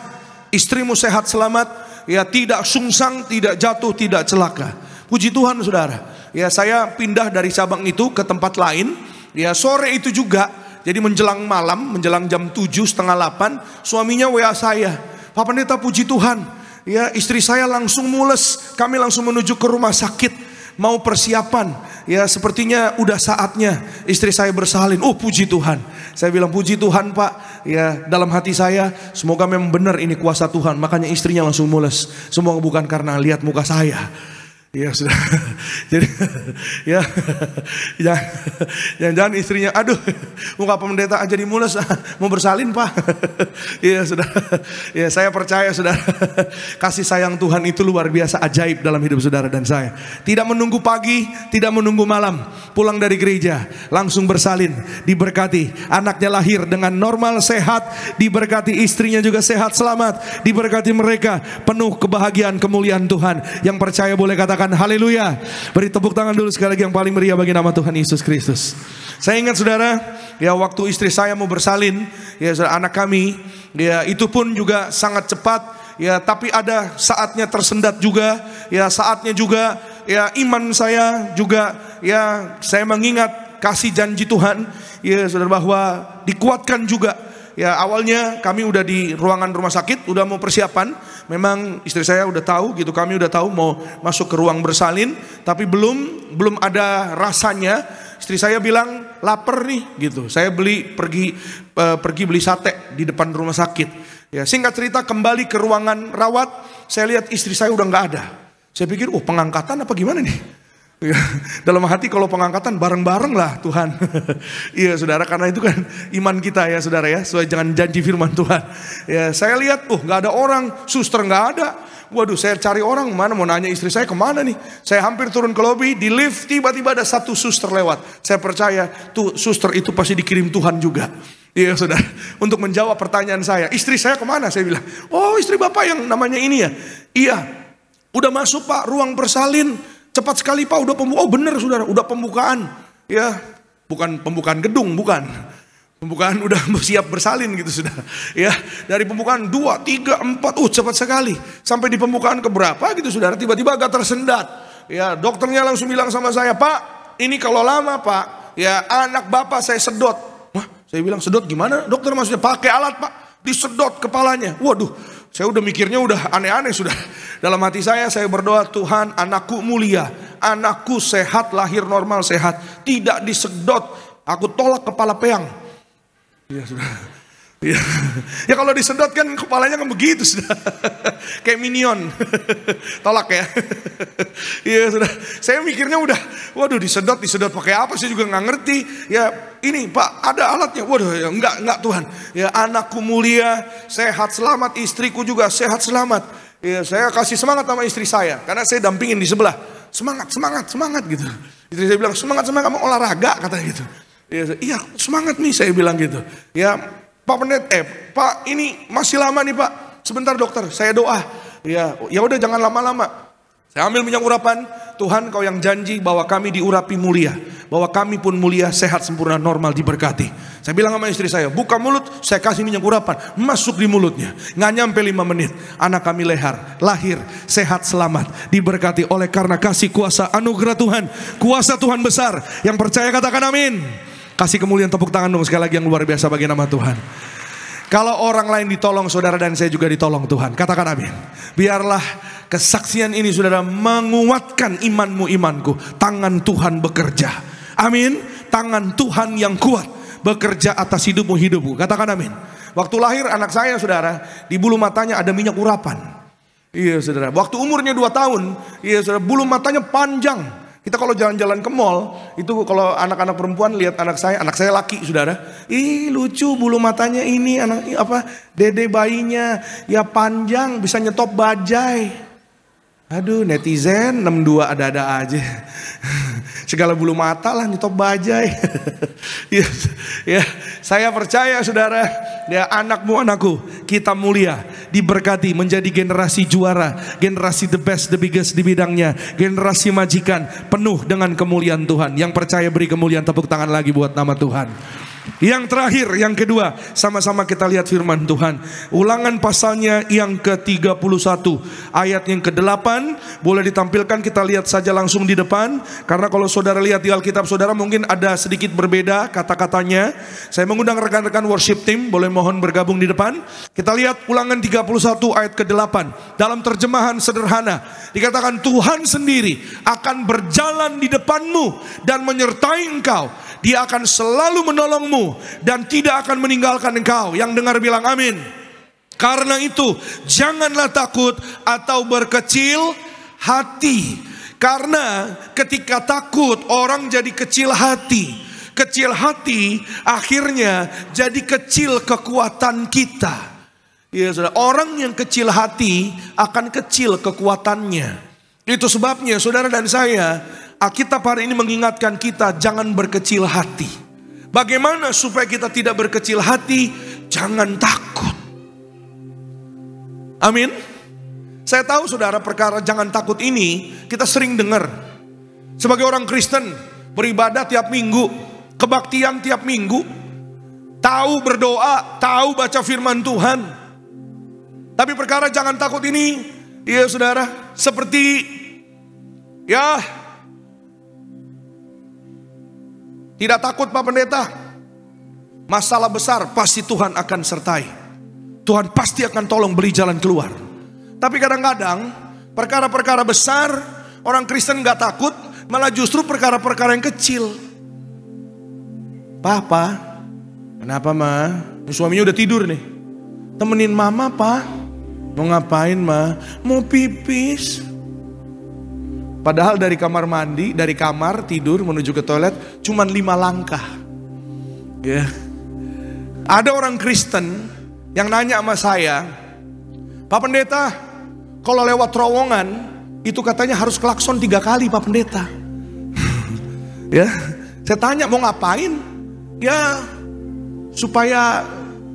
istrimu sehat selamat. Ya tidak sungsang, tidak jatuh, tidak celaka. Puji Tuhan saudara. Ya saya pindah dari cabang itu ke tempat lain. Ya sore itu juga. Jadi menjelang malam, menjelang jam 7:30, suaminya WA saya. Pak Pendeta, puji Tuhan. Ya istri saya langsung mules. Kami langsung menuju ke rumah sakit. Mau persiapan. Ya sepertinya udah saatnya istri saya bersalin. Oh puji Tuhan. Saya bilang puji Tuhan Pak. Ya dalam hati saya, semoga memang benar ini kuasa Tuhan. Makanya istrinya langsung mules. Semoga bukan karena lihat muka saya. Ya sudah. Jadi ya jangan istrinya, aduh muka pendeta aja di mules, mau bersalin Pak. Ya sudah. Ya saya percaya saudara, kasih sayang Tuhan itu luar biasa ajaib dalam hidup saudara dan saya. Tidak menunggu pagi, tidak menunggu malam, pulang dari gereja langsung bersalin, diberkati. Anaknya lahir dengan normal, sehat, diberkati, istrinya juga sehat selamat, diberkati mereka penuh kebahagiaan kemuliaan Tuhan. Yang percaya boleh katakan haleluya. Beri tepuk tangan dulu sekali lagi yang paling meriah bagi nama Tuhan Yesus Kristus. Saya ingat saudara, ya waktu istri saya mau bersalin, ya saudara, anak kami, ya itu pun juga sangat cepat, ya tapi ada saatnya tersendat juga, ya saatnya juga, ya iman saya juga, ya saya mengingat kasih janji Tuhan, ya saudara, bahwa dikuatkan juga. Ya awalnya kami udah di ruangan rumah sakit, udah mau persiapan. Memang istri saya udah tahu gitu, kami udah tahu mau masuk ke ruang bersalin, tapi belum ada rasanya. Istri saya bilang lapar nih gitu. Saya pergi beli sate di depan rumah sakit. Ya singkat cerita kembali ke ruangan rawat, saya lihat istri saya udah nggak ada. Saya pikir, pengangkatan apa gimana nih? Ya, dalam hati kalau pengangkatan bareng-bareng lah Tuhan. Iya saudara, karena itu kan iman kita ya saudara ya, sesuai dengan janji firman Tuhan. Ya saya lihat, nggak ada orang, suster nggak ada. Waduh, saya cari orang, mana mau nanya istri saya kemana nih. Saya hampir turun ke lobi, di lift tiba-tiba ada satu suster lewat. Saya percaya tuh suster itu pasti dikirim Tuhan juga. Iya saudara, untuk menjawab pertanyaan saya, istri saya kemana? Saya bilang, oh istri bapak yang namanya ini ya? Iya, udah masuk pak, ruang bersalin. Cepat sekali pak, udah pembukaan. Oh bener saudara, udah pembukaan. Ya, bukan pembukaan gedung, bukan. Pembukaan udah siap bersalin gitu saudara. Ya, dari pembukaan 2, 3, 4, cepat sekali. Sampai di pembukaan keberapa gitu saudara, tiba-tiba agak tersendat. Ya, dokternya langsung bilang sama saya, Pak, ini kalau lama pak, ya anak bapak saya sedot. Saya bilang, sedot gimana dokter? Maksudnya pakai alat pak, disedot kepalanya. Waduh, saya udah mikirnya udah aneh-aneh sudah. Dalam hati saya berdoa, Tuhan anakku mulia, anakku sehat, lahir normal sehat, tidak disedot. Aku tolak kepala peang. Iya sudah. Ya. Ya kalau disedot kan kepalanya kan begitu sudah. Kayak minion. Tolak ya. Iya sudah. Saya mikirnya udah, waduh disedot pakai apa, saya juga nggak ngerti. Ya ini Pak ada alatnya. Waduh ya, enggak Tuhan. Ya anakku mulia, sehat selamat, istriku juga sehat selamat. Ya saya kasih semangat sama istri saya karena saya dampingin di sebelah. Semangat gitu. Istri saya bilang semangat mau olahraga katanya gitu. Ya, iya semangat nih saya bilang gitu. Ya Pak Pendeta, Pak ini masih lama nih Pak. Sebentar dokter, saya doa. Ya udah jangan lama-lama. Saya ambil minyak urapan. Tuhan kau yang janji bahwa kami diurapi mulia, bahwa kami pun mulia, sehat, sempurna, normal, diberkati. Saya bilang sama istri saya, buka mulut, saya kasih minyak urapan, masuk di mulutnya. Nggak nyampe 5 menit, anak kami lahir, sehat, selamat, diberkati oleh karena kasih kuasa anugerah Tuhan. Kuasa Tuhan besar. Yang percaya katakan amin. Kasih kemuliaan tepuk tangan dong sekali lagi yang luar biasa bagi nama Tuhan. Kalau orang lain ditolong saudara dan saya juga ditolong Tuhan. Katakan amin. Biarlah kesaksian ini saudara menguatkan imanmu-imanku. Tangan Tuhan bekerja. Amin. Tangan Tuhan yang kuat bekerja atas hidupmu-hidupku. Katakan amin. Waktu lahir anak saya saudara, di bulu matanya ada minyak urapan. Iya saudara. Waktu umurnya 2 tahun, iya saudara, bulu matanya panjang. Kita kalau jalan-jalan ke mall, itu kalau anak-anak perempuan lihat anak saya laki saudara, ih lucu bulu matanya ini, anak dede bayinya, ya panjang bisa nyetop bajai. Aduh netizen 62 ada-ada aja. Segala bulu mata lah nyetop bajai. Ya, saya percaya saudara, ya anakku, kita mulia, diberkati menjadi generasi juara, generasi the best, the biggest di bidangnya, generasi majikan penuh dengan kemuliaan Tuhan. Yang percaya beri kemuliaan tepuk tangan lagi buat nama Tuhan. Yang terakhir, yang kedua, sama-sama kita lihat firman Tuhan. Ulangan pasalnya yang ke-31 ayat yang ke-8. Boleh ditampilkan, kita lihat saja langsung di depan. Karena kalau saudara lihat di Alkitab saudara mungkin ada sedikit berbeda kata-katanya. Saya mengundang rekan-rekan worship team, boleh mohon bergabung di depan. Kita lihat Ulangan 31 ayat ke-8. Dalam terjemahan sederhana dikatakan, Tuhan sendiri akan berjalan di depanmu dan menyertai engkau. Dia akan selalu menolongmu dan tidak akan meninggalkan engkau. Yang dengar bilang amin. Karena itu janganlah takut atau berkecil hati. Karena ketika takut orang jadi kecil hati. Kecil hati akhirnya jadi kecil kekuatan kita. Ya, saudara, orang yang kecil hati akan kecil kekuatannya. Itu sebabnya saudara dan saya, Alkitab hari ini mengingatkan kita jangan berkecil hati. Bagaimana supaya kita tidak berkecil hati? Jangan takut. Amin. Saya tahu saudara perkara jangan takut ini kita sering dengar. Sebagai orang Kristen beribadah tiap minggu, kebaktian tiap minggu, tahu berdoa, tahu baca firman Tuhan. Tapi perkara jangan takut ini, ya saudara, seperti ya tidak takut Pak Pendeta, masalah besar pasti Tuhan akan sertai. Tuhan pasti akan tolong beri jalan keluar. Tapi kadang-kadang perkara-perkara besar orang Kristen gak takut, malah justru perkara-perkara yang kecil. Papa, kenapa ma? Suaminya udah tidur nih. Temenin mama pa. Mau ngapain ma? Mau pipis. Padahal dari kamar mandi, dari kamar tidur menuju ke toilet cuman 5 langkah. Ya. Ada orang Kristen yang nanya sama saya, Pak Pendeta, kalau lewat terowongan itu katanya harus klakson 3 kali Pak Pendeta. Ya, saya tanya mau ngapain? Ya, supaya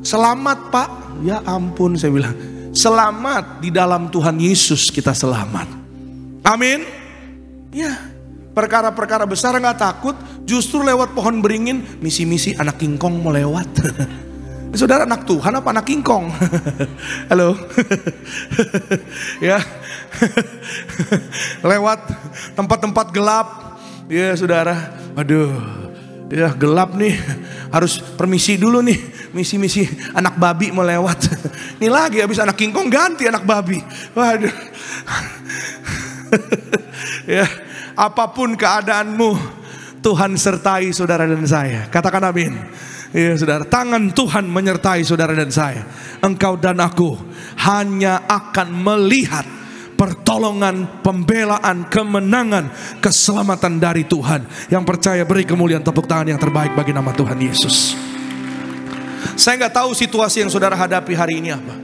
selamat Pak. Ya ampun, saya bilang, selamat di dalam Tuhan Yesus kita selamat. Amin. Ya, perkara-perkara besar nggak takut, justru lewat pohon beringin, misi-misi anak kingkong mau lewat. Saudara anak Tuhan apa anak kingkong? Halo. Ya. Lewat tempat-tempat gelap. Ya saudara. Waduh. Ya gelap nih. Harus permisi dulu nih. Misi-misi anak babi mau lewat. Ini lagi habis anak kingkong ganti anak babi. Waduh. Ya, apapun keadaanmu, Tuhan sertai saudara dan saya. Katakan amin. Ya saudara, tangan Tuhan menyertai saudara dan saya. Engkau dan aku hanya akan melihat pertolongan, pembelaan, kemenangan, keselamatan dari Tuhan. Yang percaya beri kemuliaan tepuk tangan yang terbaik bagi nama Tuhan Yesus. Saya nggak tahu situasi yang saudara hadapi hari ini apa,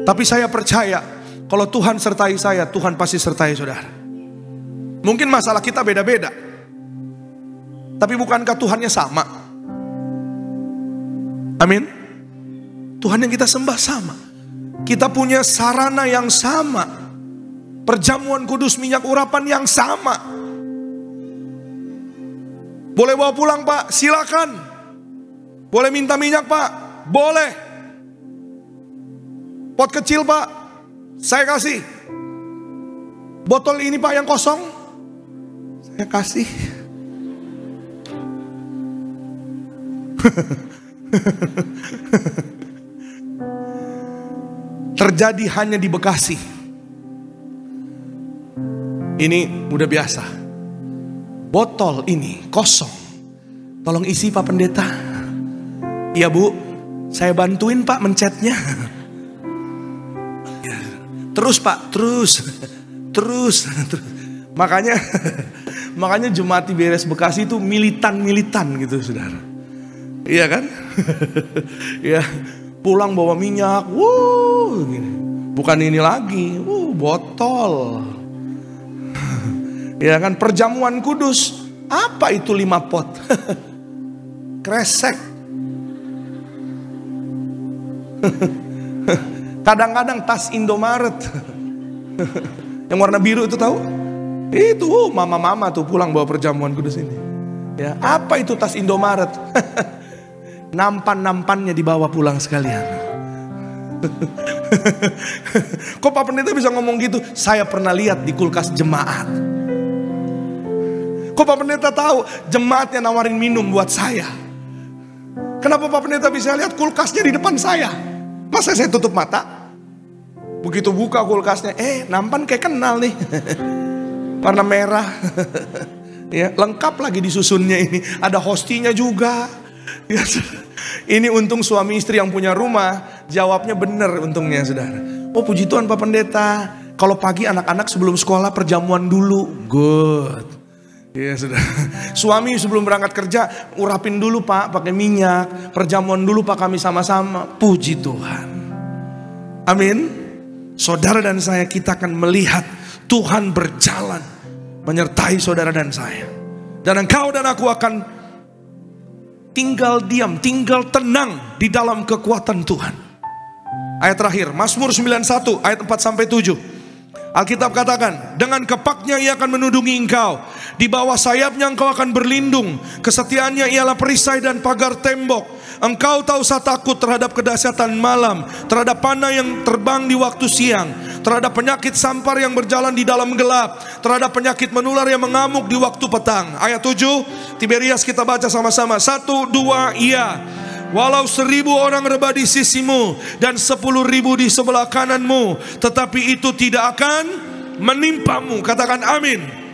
tapi saya percaya kalau Tuhan sertai saya, Tuhan pasti sertai saudara. Mungkin masalah kita beda-beda, tapi bukankah Tuhannya sama? Amin. Tuhan yang kita sembah sama. Kita punya sarana yang sama. Perjamuan kudus minyak urapan yang sama. Boleh bawa pulang Pak? Silakan. Boleh minta minyak Pak? Boleh. Pot kecil Pak? Saya kasih. Botol ini Pak yang kosong? Saya kasih. Terjadi hanya di Bekasi. Ini udah biasa. Botol ini kosong. Tolong isi Pak Pendeta. Iya Bu, saya bantuin Pak mencetnya. Terus Pak, terus. Makanya jemaat Beres Bekasi itu militan gitu saudara. Iya kan? Ya, pulang bawa minyak, gini. Bukan ini lagi, botol. Ya kan, perjamuan kudus. Apa itu 5 pot? Kresek. Kadang-kadang tas Indomaret. Yang warna biru itu tahu? Itu mama-mama tuh pulang bawa perjamuan kudus ini. Ya, apa itu tas Indomaret? Nampan-nampannya dibawa pulang sekalian. Kok Pak Pendeta bisa ngomong gitu? Saya pernah lihat di kulkas jemaat. Kok Pak Pendeta tahu jemaatnya nawarin minum buat saya? Kenapa Pak Pendeta bisa lihat kulkasnya di depan saya? Masa saya tutup mata? Begitu buka kulkasnya, nampan kayak kenal nih. Warna merah. Ya, lengkap lagi disusunnya ini. Ada hostinya juga. Ya, ini untung suami istri yang punya rumah. Jawabnya benar untungnya saudara. Oh puji Tuhan Pak Pendeta. Kalau pagi anak-anak sebelum sekolah perjamuan dulu. Good. Ya saudara. Suami sebelum berangkat kerja urapin dulu Pak pakai minyak. Perjamuan dulu Pak kami sama-sama. Puji Tuhan. Amin. Saudara dan saya kita akan melihat Tuhan berjalan menyertai saudara dan saya. Dan engkau dan aku akan tinggal diam, tinggal tenang di dalam kekuatan Tuhan. Ayat terakhir, Mazmur 91 ayat 4-7. Alkitab katakan, dengan kepaknya ia akan menudungi engkau, di bawah sayapnya engkau akan berlindung, kesetiaannya ialah perisai dan pagar tembok. Engkau tak usah takut terhadap kedahsyatan malam, terhadap panah yang terbang di waktu siang, terhadap penyakit sampar yang berjalan di dalam gelap, terhadap penyakit menular yang mengamuk di waktu petang. Ayat 7, Tiberias kita baca sama-sama. 1, 2, iya. Walau 1000 orang rebah di sisimu dan 10.000 di sebelah kananmu, tetapi itu tidak akan menimpamu. Katakan amin.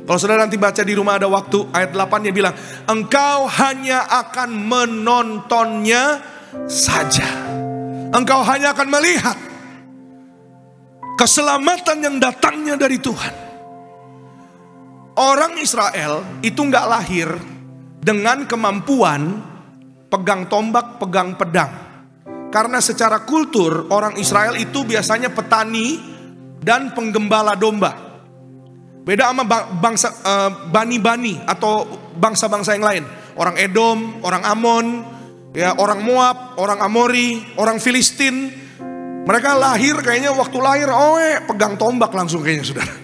Kalau saudara nanti baca di rumah ada waktu, ayat 8 dia bilang, engkau hanya akan menontonnya saja. Engkau hanya akan melihat keselamatan yang datangnya dari Tuhan. Orang Israel itu nggak lahir dengan kemampuan pegang tombak, pegang pedang. Karena secara kultur orang Israel itu biasanya petani dan penggembala domba. Beda sama bangsa Bani-Bani atau bangsa-bangsa yang lain. Orang Edom, orang Amon, Ya, orang Moab, orang Amori, orang Filistin. Mereka lahir kayaknya waktu lahir, pegang tombak langsung kayaknya saudara.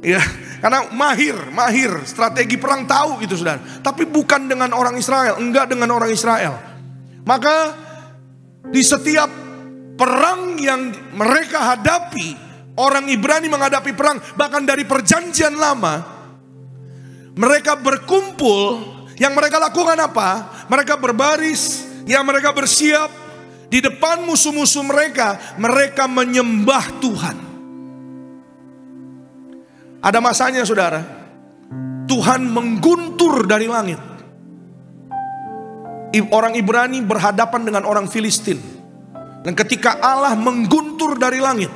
Ya, karena mahir, strategi perang tahu gitu saudara. Tapi bukan dengan orang Israel, enggak dengan orang Israel. Maka di setiap perang yang mereka hadapi, orang Ibrani menghadapi perang, bahkan dari perjanjian lama, mereka berkumpul, yang mereka lakukan apa? Mereka berbaris, yang mereka bersiap di depan musuh-musuh mereka, mereka menyembah Tuhan. Ada masanya saudara, Tuhan mengguntur dari langit. Orang Ibrani berhadapan dengan orang Filistin. Dan ketika Allah mengguntur dari langit,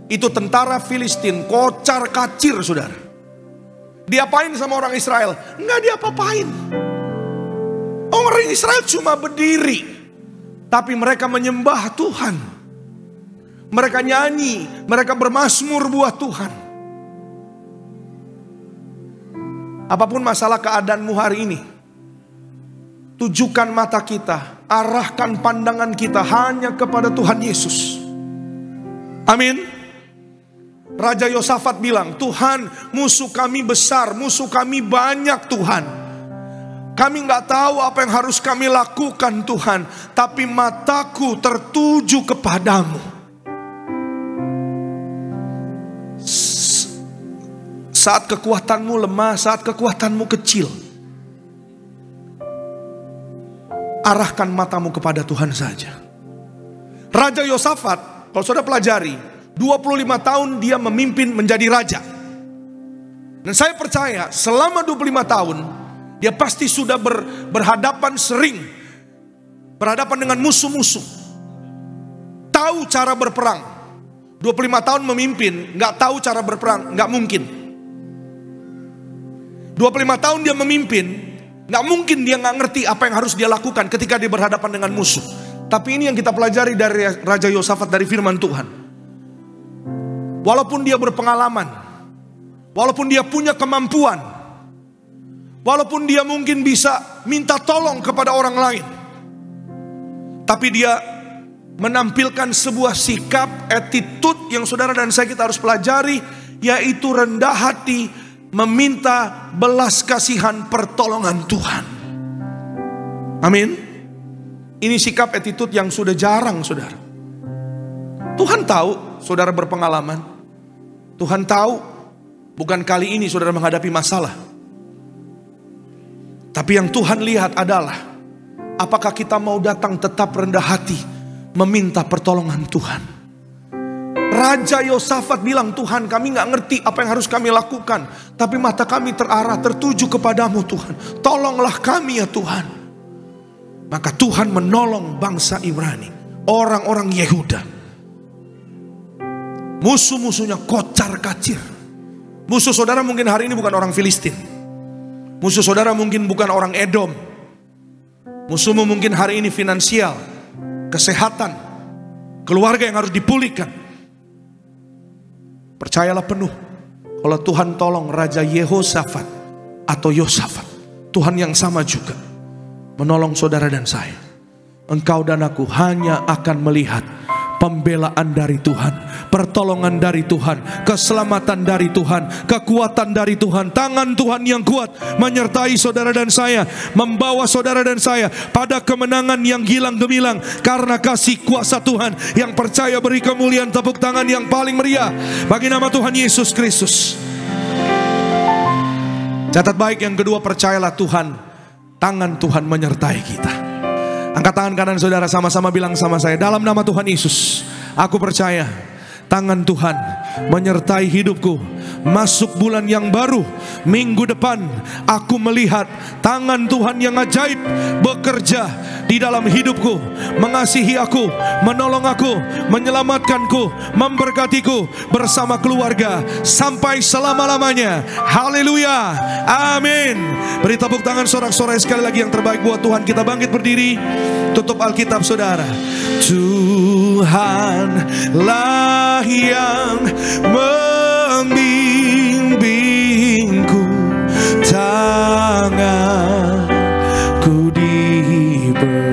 itu tentara Filistin kocar kacir saudara. Diapain sama orang Israel? Enggak diapa-apain. Orang Israel cuma berdiri, tapi mereka menyembah Tuhan. Mereka nyanyi, mereka bermazmur buat Tuhan. Apapun masalah keadaanmu hari ini, tujukan mata kita, arahkan pandangan kita hanya kepada Tuhan Yesus. Amin. Raja Yosafat bilang, Tuhan, musuh kami besar, musuh kami banyak Tuhan. Kami nggak tahu apa yang harus kami lakukan Tuhan, tapi mataku tertuju kepadamu. Saat kekuatanmu lemah, saat kekuatanmu kecil, arahkan matamu kepada Tuhan saja. Raja Yosafat, kalau saudara pelajari, 25 tahun dia memimpin menjadi raja. Dan saya percaya selama 25 tahun dia pasti sudah berhadapan sering, berhadapan dengan musuh-musuh. Tahu cara berperang. 25 tahun memimpin, gak tahu cara berperang, gak mungkin. 25 tahun dia memimpin, gak mungkin dia gak ngerti apa yang harus dia lakukan ketika dia berhadapan dengan musuh. Tapi ini yang kita pelajari dari Raja Yosafat, dari firman Tuhan. Walaupun dia berpengalaman, walaupun dia punya kemampuan, walaupun dia mungkin bisa minta tolong kepada orang lain, tapi dia menampilkan sebuah sikap, attitude yang saudara dan saya kita harus pelajari, yaitu rendah hati, meminta belas kasihan pertolongan Tuhan. Amin. Ini sikap, attitude yang sudah jarang saudara. Tuhan tahu saudara berpengalaman. Tuhan tahu bukan kali ini saudara menghadapi masalah. Tapi yang Tuhan lihat adalah apakah kita mau datang tetap rendah hati meminta pertolongan Tuhan. Raja Yosafat bilang, Tuhan, kami gak ngerti apa yang harus kami lakukan, tapi mata kami terarah, tertuju kepadamu Tuhan. Tolonglah kami ya Tuhan. Maka Tuhan menolong bangsa Ibrani, orang-orang Yehuda. Musuh-musuhnya kocar kacir. Musuh saudara mungkin hari ini bukan orang Filistin. Musuh saudara mungkin bukan orang Edom. Musuhmu mungkin hari ini finansial, kesehatan, keluarga yang harus dipulihkan. Percayalah penuh, kalau Tuhan tolong Raja Yehosafat atau Yosafat, Tuhan yang sama juga menolong saudara dan saya. Engkau dan aku hanya akan melihat pembelaan dari Tuhan, pertolongan dari Tuhan, keselamatan dari Tuhan, kekuatan dari Tuhan, tangan Tuhan yang kuat menyertai saudara dan saya, membawa saudara dan saya pada kemenangan yang gilang gemilang karena kasih kuasa Tuhan. Yang percaya beri kemuliaan tepuk tangan yang paling meriah bagi nama Tuhan Yesus Kristus. Catat baik yang kedua, percayalah Tuhan, tangan Tuhan menyertai kita. Angkat tangan kanan saudara, sama-sama bilang sama saya, dalam nama Tuhan Yesus, aku percaya tangan Tuhan menyertai hidupku. Masuk bulan yang baru, minggu depan aku melihat tangan Tuhan yang ajaib bekerja di dalam hidupku, mengasihi aku, menolong aku, menyelamatkanku, memberkatiku bersama keluarga sampai selama-lamanya. Haleluya, amin. Beri tepuk tangan sorak-sorai sekali lagi yang terbaik buat Tuhan. Kita bangkit berdiri, tutup Alkitab saudara. Tuhanlah yang membimbingku, tanganku diberi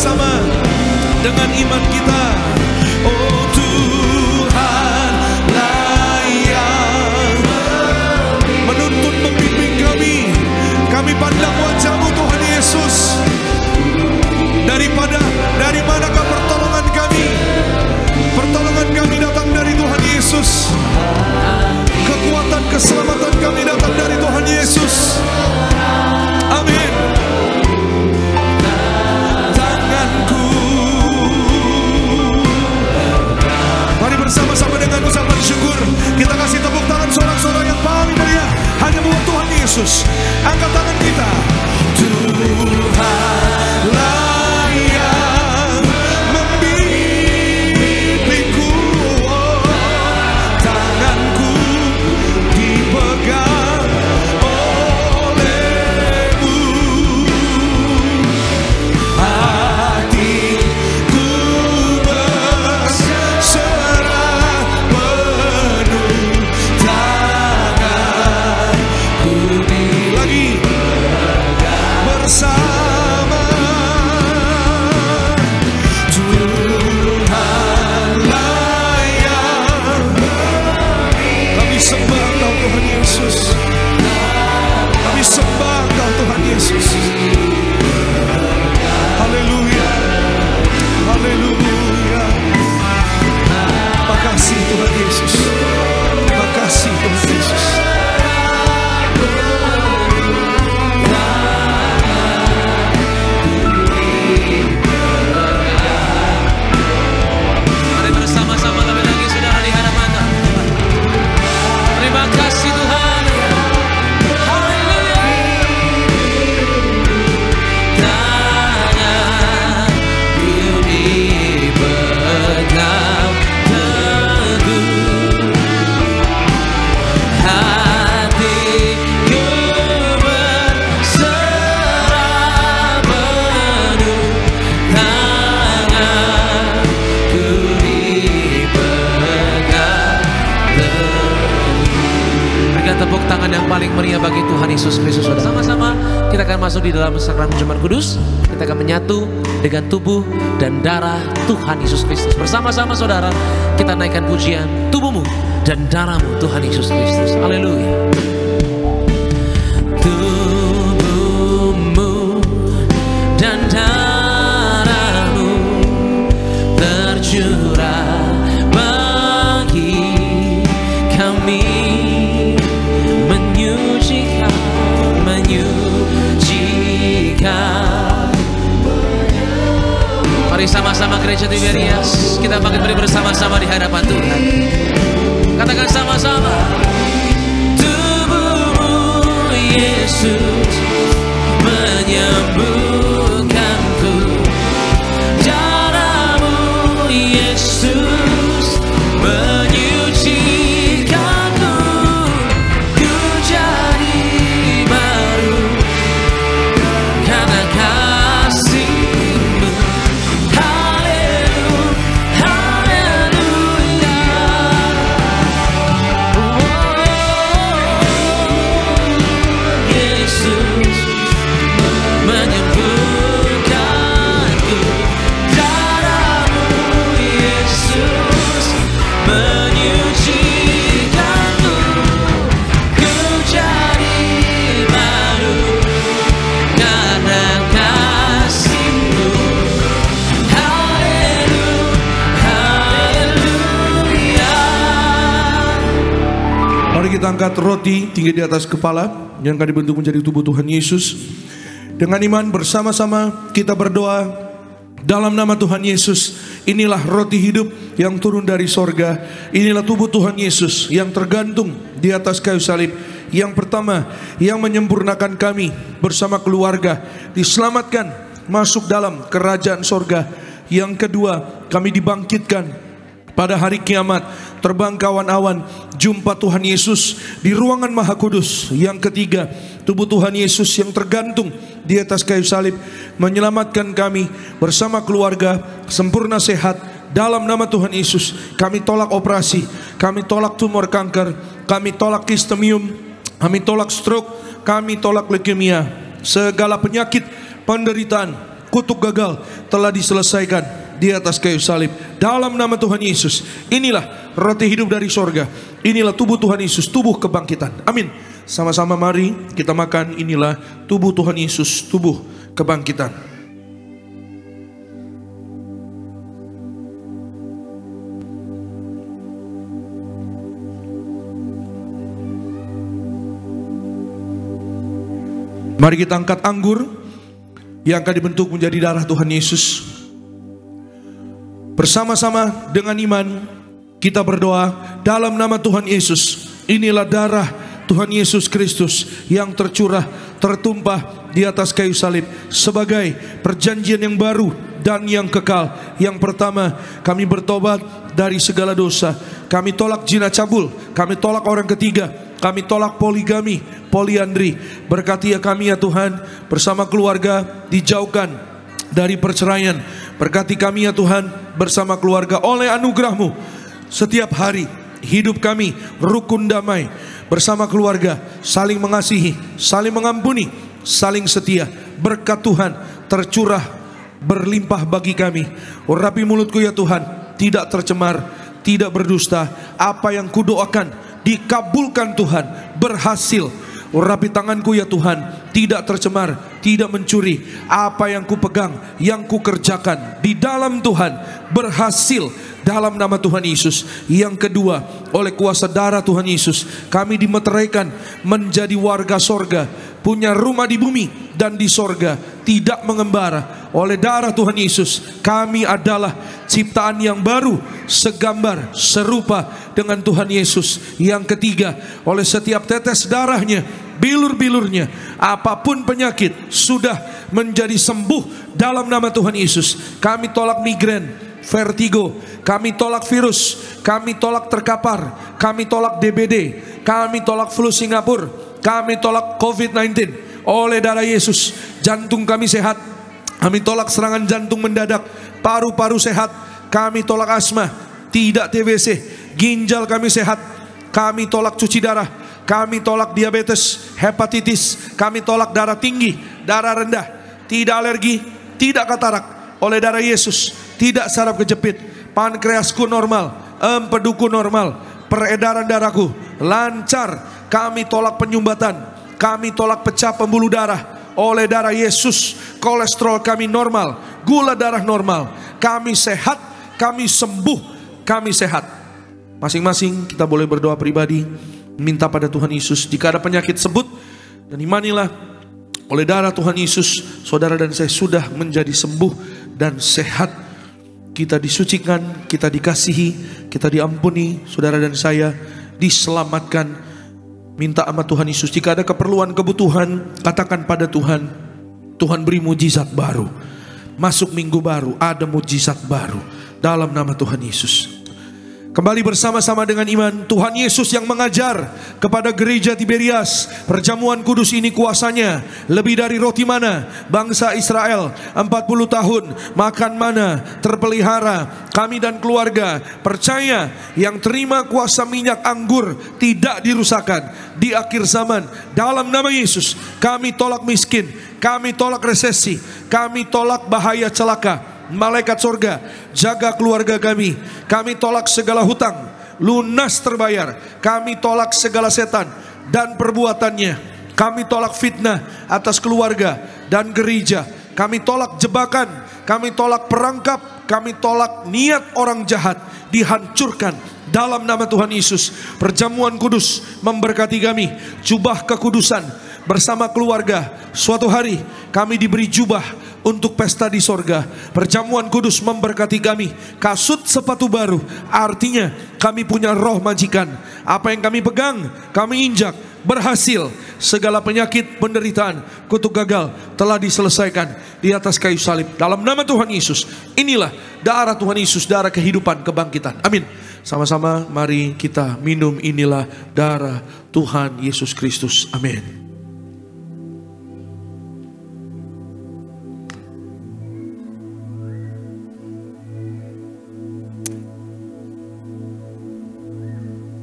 bersama-sama dengan iman kita. Oh Tuhan lah yang menuntun membimbing kami. Kami pandang wajah-Mu Tuhan Yesus. Dari manakah pertolongan kami? Pertolongan kami datang dari Tuhan Yesus. Kekuatan keselamatan kami datang dari Tuhan Yesus. Amin. Tanganku. Mari bersama-sama dengan ucapan syukur kita kasih tepuk tangan sorak-sorai yang paling meriah hanya buat Tuhan Yesus. Angkat tangan kita. Tuhanlah yang membimbingku, tanganku dipegang oleh-Mu, hatiku berserah penuh, tanganku lagi bersama. Tuhanlah yang kami sembah Engkau Tuhan Yesus. Kami sembah Engkau Tuhan Yesus. Haleluya. Haleluya. Makasih Tuhan Yesus. Makasih Tuhan Yesus. Mari bersama-sama lebih lagi saudara di hadapan Tuhan. Terima kasih Tuhan. Haleluya. Tanganku dipegang teguh, hatiku berserah penuh, tanganku dipegang teguh. Berikan tepuk tangan yang paling meriah bagi Tuhan Yesus Kristus. Saudara, sama-sama kita akan masuk di dalam sakramen Jumat Kudus. Kita akan menyatu dengan tubuh dan darah Tuhan Yesus Kristus. Bersama-sama saudara, kita naikkan pujian tubuhmu dan darahmu Tuhan Yesus Kristus. Haleluya. Tubuhmu dan darahmu tercurah bagi kami, menyucikan. Mari sama-sama gereja Tiberias, kita bangkit beri bersama-sama di hadapan Tuhan. Katakan sama-sama. Tubuhmu Yesus menyembuhkanku, darahmu Yesus menyucikanku, ku jadi baru karena kasih-Mu. Haleluya, haleluya. Yesus menyembuhkanku, darahmu Yesus menyucikanku, ku jadi baru karena kasih-Mu. Haleluya, haleluya. Mari kita angkat roti tinggi di atas kepala yang akan dibentuk menjadi tubuh Tuhan Yesus. Dengan iman bersama-sama kita berdoa dalam nama Tuhan Yesus. Inilah roti hidup yang turun dari sorga. Inilah tubuh Tuhan Yesus yang tergantung di atas kayu salib. Yang pertama, yang menyempurnakan kami bersama keluarga diselamatkan masuk dalam kerajaan sorga. Yang kedua, kami dibangkitkan pada hari kiamat, terbang ke awan-awan, jumpa Tuhan Yesus di ruangan Maha Kudus. Yang ketiga, tubuh Tuhan Yesus yang tergantung di atas kayu salib menyelamatkan kami bersama keluarga sempurna sehat dalam nama Tuhan Yesus. Kami tolak operasi, kami tolak tumor kanker, kami tolak kistemium, kami tolak stroke, kami tolak leukemia, segala penyakit, penderitaan, kutuk gagal telah diselesaikan di atas kayu salib. Dalam nama Tuhan Yesus, inilah roti hidup dari sorga. Inilah tubuh Tuhan Yesus, tubuh kebangkitan. Amin. Sama-sama mari kita makan. Inilah tubuh Tuhan Yesus, tubuh kebangkitan. Mari kita angkat anggur yang akan dibentuk menjadi darah Tuhan Yesus. Bersama-sama dengan iman kita berdoa dalam nama Tuhan Yesus. Inilah darah Tuhan Yesus Kristus yang tercurah, tertumpah di atas kayu salib sebagai perjanjian yang baru dan yang kekal. Yang pertama, kami bertobat dari segala dosa. Kami tolak zina cabul, kami tolak orang ketiga, kami tolak poligami, poliandri. Berkati ya kami ya Tuhan, bersama keluarga dijauhkan dari perceraian. Berkati kami ya Tuhan, bersama keluarga oleh anugerah-Mu. Setiap hari hidup kami rukun damai bersama keluarga, saling mengasihi, saling mengampuni, saling setia. Berkat Tuhan tercurah berlimpah bagi kami. Urapi mulutku ya Tuhan, tidak tercemar, tidak berdusta. Apa yang kudoakan dikabulkan Tuhan, berhasil. Urapi tanganku ya Tuhan, tidak tercemar, tidak mencuri. Apa yang kupegang, yang kukerjakan di dalam Tuhan, berhasil dalam nama Tuhan Yesus. Yang kedua, oleh kuasa darah Tuhan Yesus, kami dimeteraikan menjadi warga sorga, punya rumah di bumi dan di sorga, tidak mengembara. Oleh darah Tuhan Yesus, kami adalah ciptaan yang baru, segambar, serupa dengan Tuhan Yesus. Yang ketiga, oleh setiap tetes darahnya, bilur-bilurnya, apapun penyakit sudah menjadi sembuh dalam nama Tuhan Yesus. Kami tolak migrain, vertigo, kami tolak virus, kami tolak terkapar, kami tolak DBD, kami tolak flu Singapura, kami tolak COVID-19. Oleh darah Yesus, jantung kami sehat. Kami tolak serangan jantung mendadak, paru-paru sehat. Kami tolak asma, tidak TBC. Ginjal kami sehat. Kami tolak cuci darah. Kami tolak diabetes, hepatitis. Kami tolak darah tinggi, darah rendah. Tidak alergi, tidak katarak. Oleh darah Yesus, tidak saraf kejepit. Pankreasku normal, empeduku normal. Peredaran darahku lancar. Kami tolak penyumbatan. Kami tolak pecah pembuluh darah. Oleh darah Yesus, kolesterol kami normal, gula darah normal. Kami sehat, kami sembuh, kami sehat. Masing-masing kita boleh berdoa pribadi, minta pada Tuhan Yesus. Jika ada penyakit, sebut dan imanilah. Oleh darah Tuhan Yesus, saudara dan saya sudah menjadi sembuh dan sehat. Kita disucikan, kita dikasihi, kita diampuni. Saudara dan saya diselamatkan. Minta sama Tuhan Yesus. Jika ada keperluan, kebutuhan, katakan pada Tuhan. Tuhan beri mujizat baru. Masuk minggu baru, ada mujizat baru dalam nama Tuhan Yesus. Kembali bersama-sama dengan iman. Tuhan Yesus yang mengajar kepada gereja Tiberias, perjamuan kudus ini kuasanya lebih dari roti mana. Bangsa Israel 40 tahun makan mana, terpelihara. Kami dan keluarga percaya yang terima kuasa minyak anggur tidak dirusakkan di akhir zaman. Dalam nama Yesus kami tolak miskin, kami tolak resesi, kami tolak bahaya celaka. Malaikat sorga jaga keluarga kami. Kami tolak segala hutang, lunas terbayar. Kami tolak segala setan dan perbuatannya. Kami tolak fitnah atas keluarga dan gereja. Kami tolak jebakan, kami tolak perangkap, kami tolak niat orang jahat. Dihancurkan dalam nama Tuhan Yesus. Perjamuan kudus memberkati kami. Jubah kekudusan bersama keluarga. Suatu hari kami diberi jubah untuk pesta di sorga. Perjamuan kudus memberkati kami. Kasut sepatu baru, artinya kami punya roh majikan. Apa yang kami pegang, kami injak, berhasil. Segala penyakit, penderitaan, kutuk gagal telah diselesaikan di atas kayu salib. Dalam nama Tuhan Yesus, inilah darah Tuhan Yesus, darah kehidupan, kebangkitan. Amin. Sama-sama mari kita minum. Inilah darah Tuhan Yesus Kristus. Amin.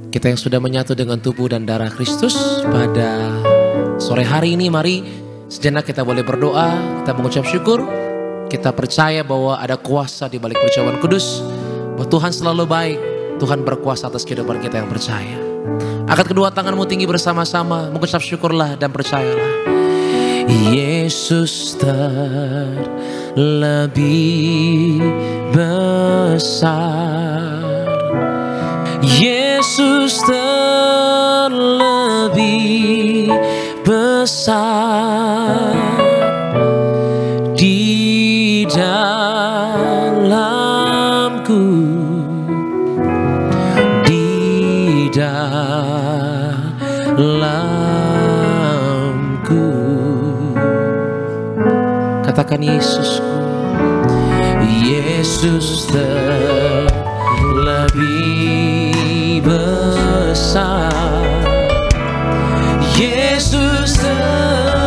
Kita yang sudah menyatu dengan tubuh dan darah Kristus pada sore hari ini, mari sejenak kita boleh berdoa, kita mengucap syukur Kita percaya bahwa ada kuasa di balik perjamuan kudus, bahwa Tuhan selalu baik, Tuhan berkuasa atas kehidupan kita yang percaya. Angkat kedua tanganmu tinggi bersama-sama, mengucap syukurlah dan percayalah. Yesus terlebih besar, Yesus terlebih besar di dalamku, di dalamku. Katakan Yesusku, Yesus terlebih besar, Yesus terlebih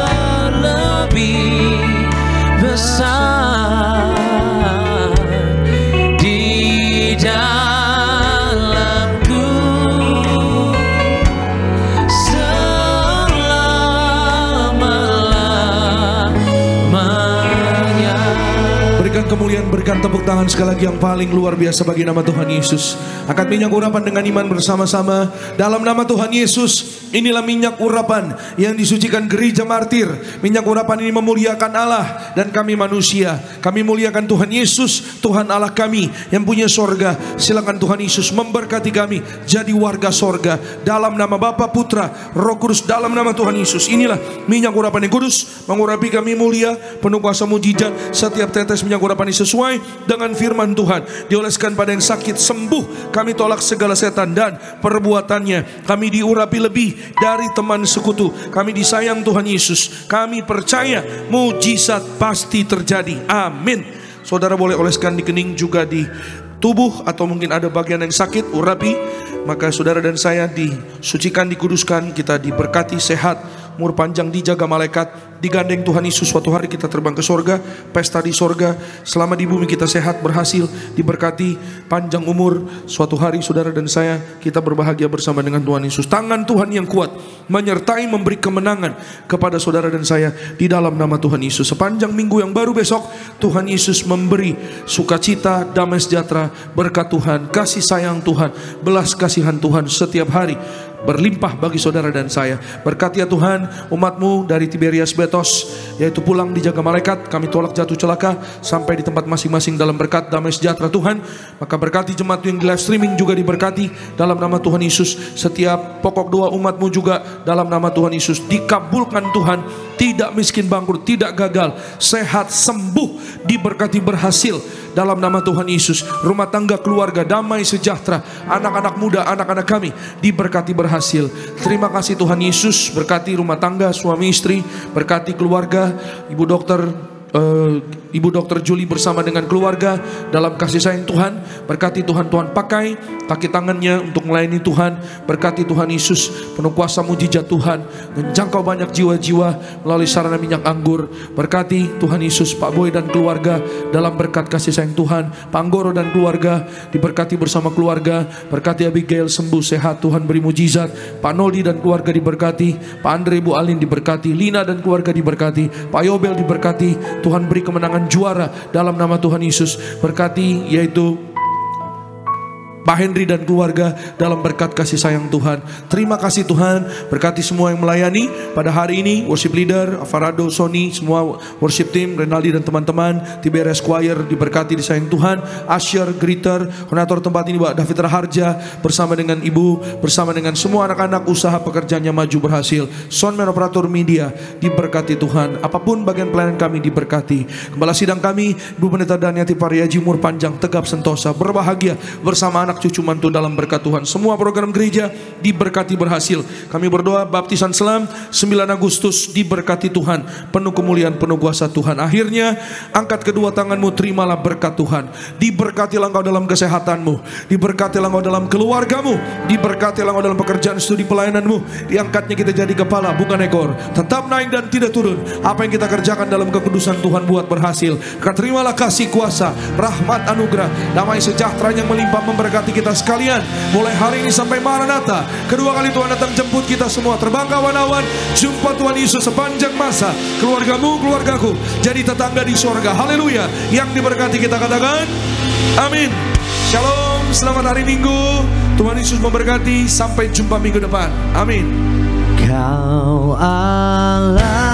besar di dalamku selama-lamanya. Berikan kemuliaan, berikan tepuk tangan sekali lagi yang paling luar biasa bagi nama Tuhan Yesus. Angkat minyak urapan dengan iman bersama-sama dalam nama Tuhan Yesus. Inilah minyak urapan yang disucikan gereja martir. Minyak urapan ini memuliakan Allah dan kami manusia. Kami muliakan Tuhan Yesus, Tuhan Allah kami yang punya sorga. Silakan Tuhan Yesus memberkati kami jadi warga sorga. Dalam nama Bapa, Putra, Roh Kudus, dalam nama Tuhan Yesus. Inilah minyak urapan yang kudus, mengurapi kami mulia, penuh kuasa mujizat. Setiap tetes minyak urapan ini sesuai dengan firman Tuhan. Dioleskan pada yang sakit, sembuh. Kami tolak segala setan dan perbuatannya. Kami diurapi lebih dari teman sekutu. Kami disayang Tuhan Yesus. Kami percaya mujizat pasti terjadi. Amin. Saudara boleh oleskan di kening, juga di tubuh, atau mungkin ada bagian yang sakit, urapi. Maka saudara dan saya disucikan, dikuduskan, kita diberkati sehat, umur panjang, dijaga malaikat, digandeng Tuhan Yesus. Suatu hari kita terbang ke sorga, pesta di sorga. Selama di bumi kita sehat, berhasil, diberkati, panjang umur. Suatu hari saudara dan saya, kita berbahagia bersama dengan Tuhan Yesus. Tangan Tuhan yang kuat menyertai, memberi kemenangan kepada saudara dan saya di dalam nama Tuhan Yesus. Sepanjang minggu yang baru besok, Tuhan Yesus memberi sukacita, damai sejahtera, berkat Tuhan, kasih sayang Tuhan, belas kasihan Tuhan setiap hari berlimpah bagi saudara dan saya. Berkati ya Tuhan umat-Mu dari Tiberias Betos, yaitu pulang dijaga malaikat. Kami tolak jatuh celaka sampai di tempat masing-masing dalam berkat damai sejahtera Tuhan. Maka berkati jemaat yang di live streaming juga diberkati dalam nama Tuhan Yesus. Setiap pokok doa umat-Mu juga dalam nama Tuhan Yesus dikabulkan Tuhan. Tidak miskin bangkrut, tidak gagal, sehat, sembuh, diberkati, berhasil dalam nama Tuhan Yesus. Rumah tangga, keluarga, damai sejahtera. Anak-anak muda, anak-anak kami diberkati, berhasil. Terima kasih Tuhan Yesus. Berkati rumah tangga, suami istri, berkati keluarga, Ibu Dokter Julie bersama dengan keluarga dalam kasih sayang Tuhan. Berkati Tuhan, Tuhan pakai kaki tangannya untuk melayani Tuhan. Berkati Tuhan Yesus, penuh kuasa mujizat Tuhan, menjangkau banyak jiwa-jiwa melalui sarana minyak anggur. Berkati Tuhan Yesus Pak Boy dan keluarga dalam berkat kasih sayang Tuhan. Pak Anggoro dan keluarga diberkati bersama keluarga. Berkati Abigail sembuh sehat, Tuhan beri mujizat. Pak Noldi dan keluarga diberkati. Pak Andre, Bu Alin diberkati. Lina dan keluarga diberkati. Pak Yobel diberkati. Tuhan beri kemenangan juara dalam nama Tuhan Yesus. Berkati yaitu Pak Henry dan keluarga dalam berkat kasih sayang Tuhan. Terima kasih Tuhan. Berkati semua yang melayani pada hari ini. Worship leader, Afarado, Sony, semua worship team, Renaldi dan teman-teman, Tiberias Choir diberkati, disayang Tuhan. Asher, Greeter, koordinator tempat ini Pak David Raharja, bersama dengan Ibu, bersama dengan semua anak-anak, usaha pekerjaannya maju berhasil. Soundman, operator media diberkati Tuhan. Apapun bagian pelayanan kami diberkati. Gembala sidang kami Ibu Pendeta Daniati Pariaji, umur panjang, tegap sentosa, berbahagia bersama anak cucu mantu dalam berkat Tuhan. Semua program gereja diberkati, berhasil. Kami berdoa baptisan selam 9 Agustus diberkati Tuhan, penuh kemuliaan, penuh kuasa Tuhan. Akhirnya angkat kedua tanganmu, terimalah berkat Tuhan. Diberkatilah engkau dalam kesehatanmu, diberkatilah engkau dalam keluargamu, diberkatilah engkau dalam pekerjaan studi pelayananmu. Diangkatnya kita jadi kepala bukan ekor, tetap naik dan tidak turun. Apa yang kita kerjakan dalam kekudusan Tuhan buat berhasil. Terimalah kasih kuasa, rahmat, anugerah, damai sejahtera yang melimpah memberkati memberkati kita sekalian. Mulai hari ini sampai Maranatha, kedua kali Tuhan datang jemput kita semua. Terbang ke awan-awan, jumpa Tuhan Yesus sepanjang masa. Keluargamu, keluargaku, jadi tetangga di surga. Haleluya. Yang diberkati kita katakan amin. Shalom, selamat hari Minggu. Tuhan Yesus memberkati. Sampai jumpa minggu depan. Amin. Kau Allah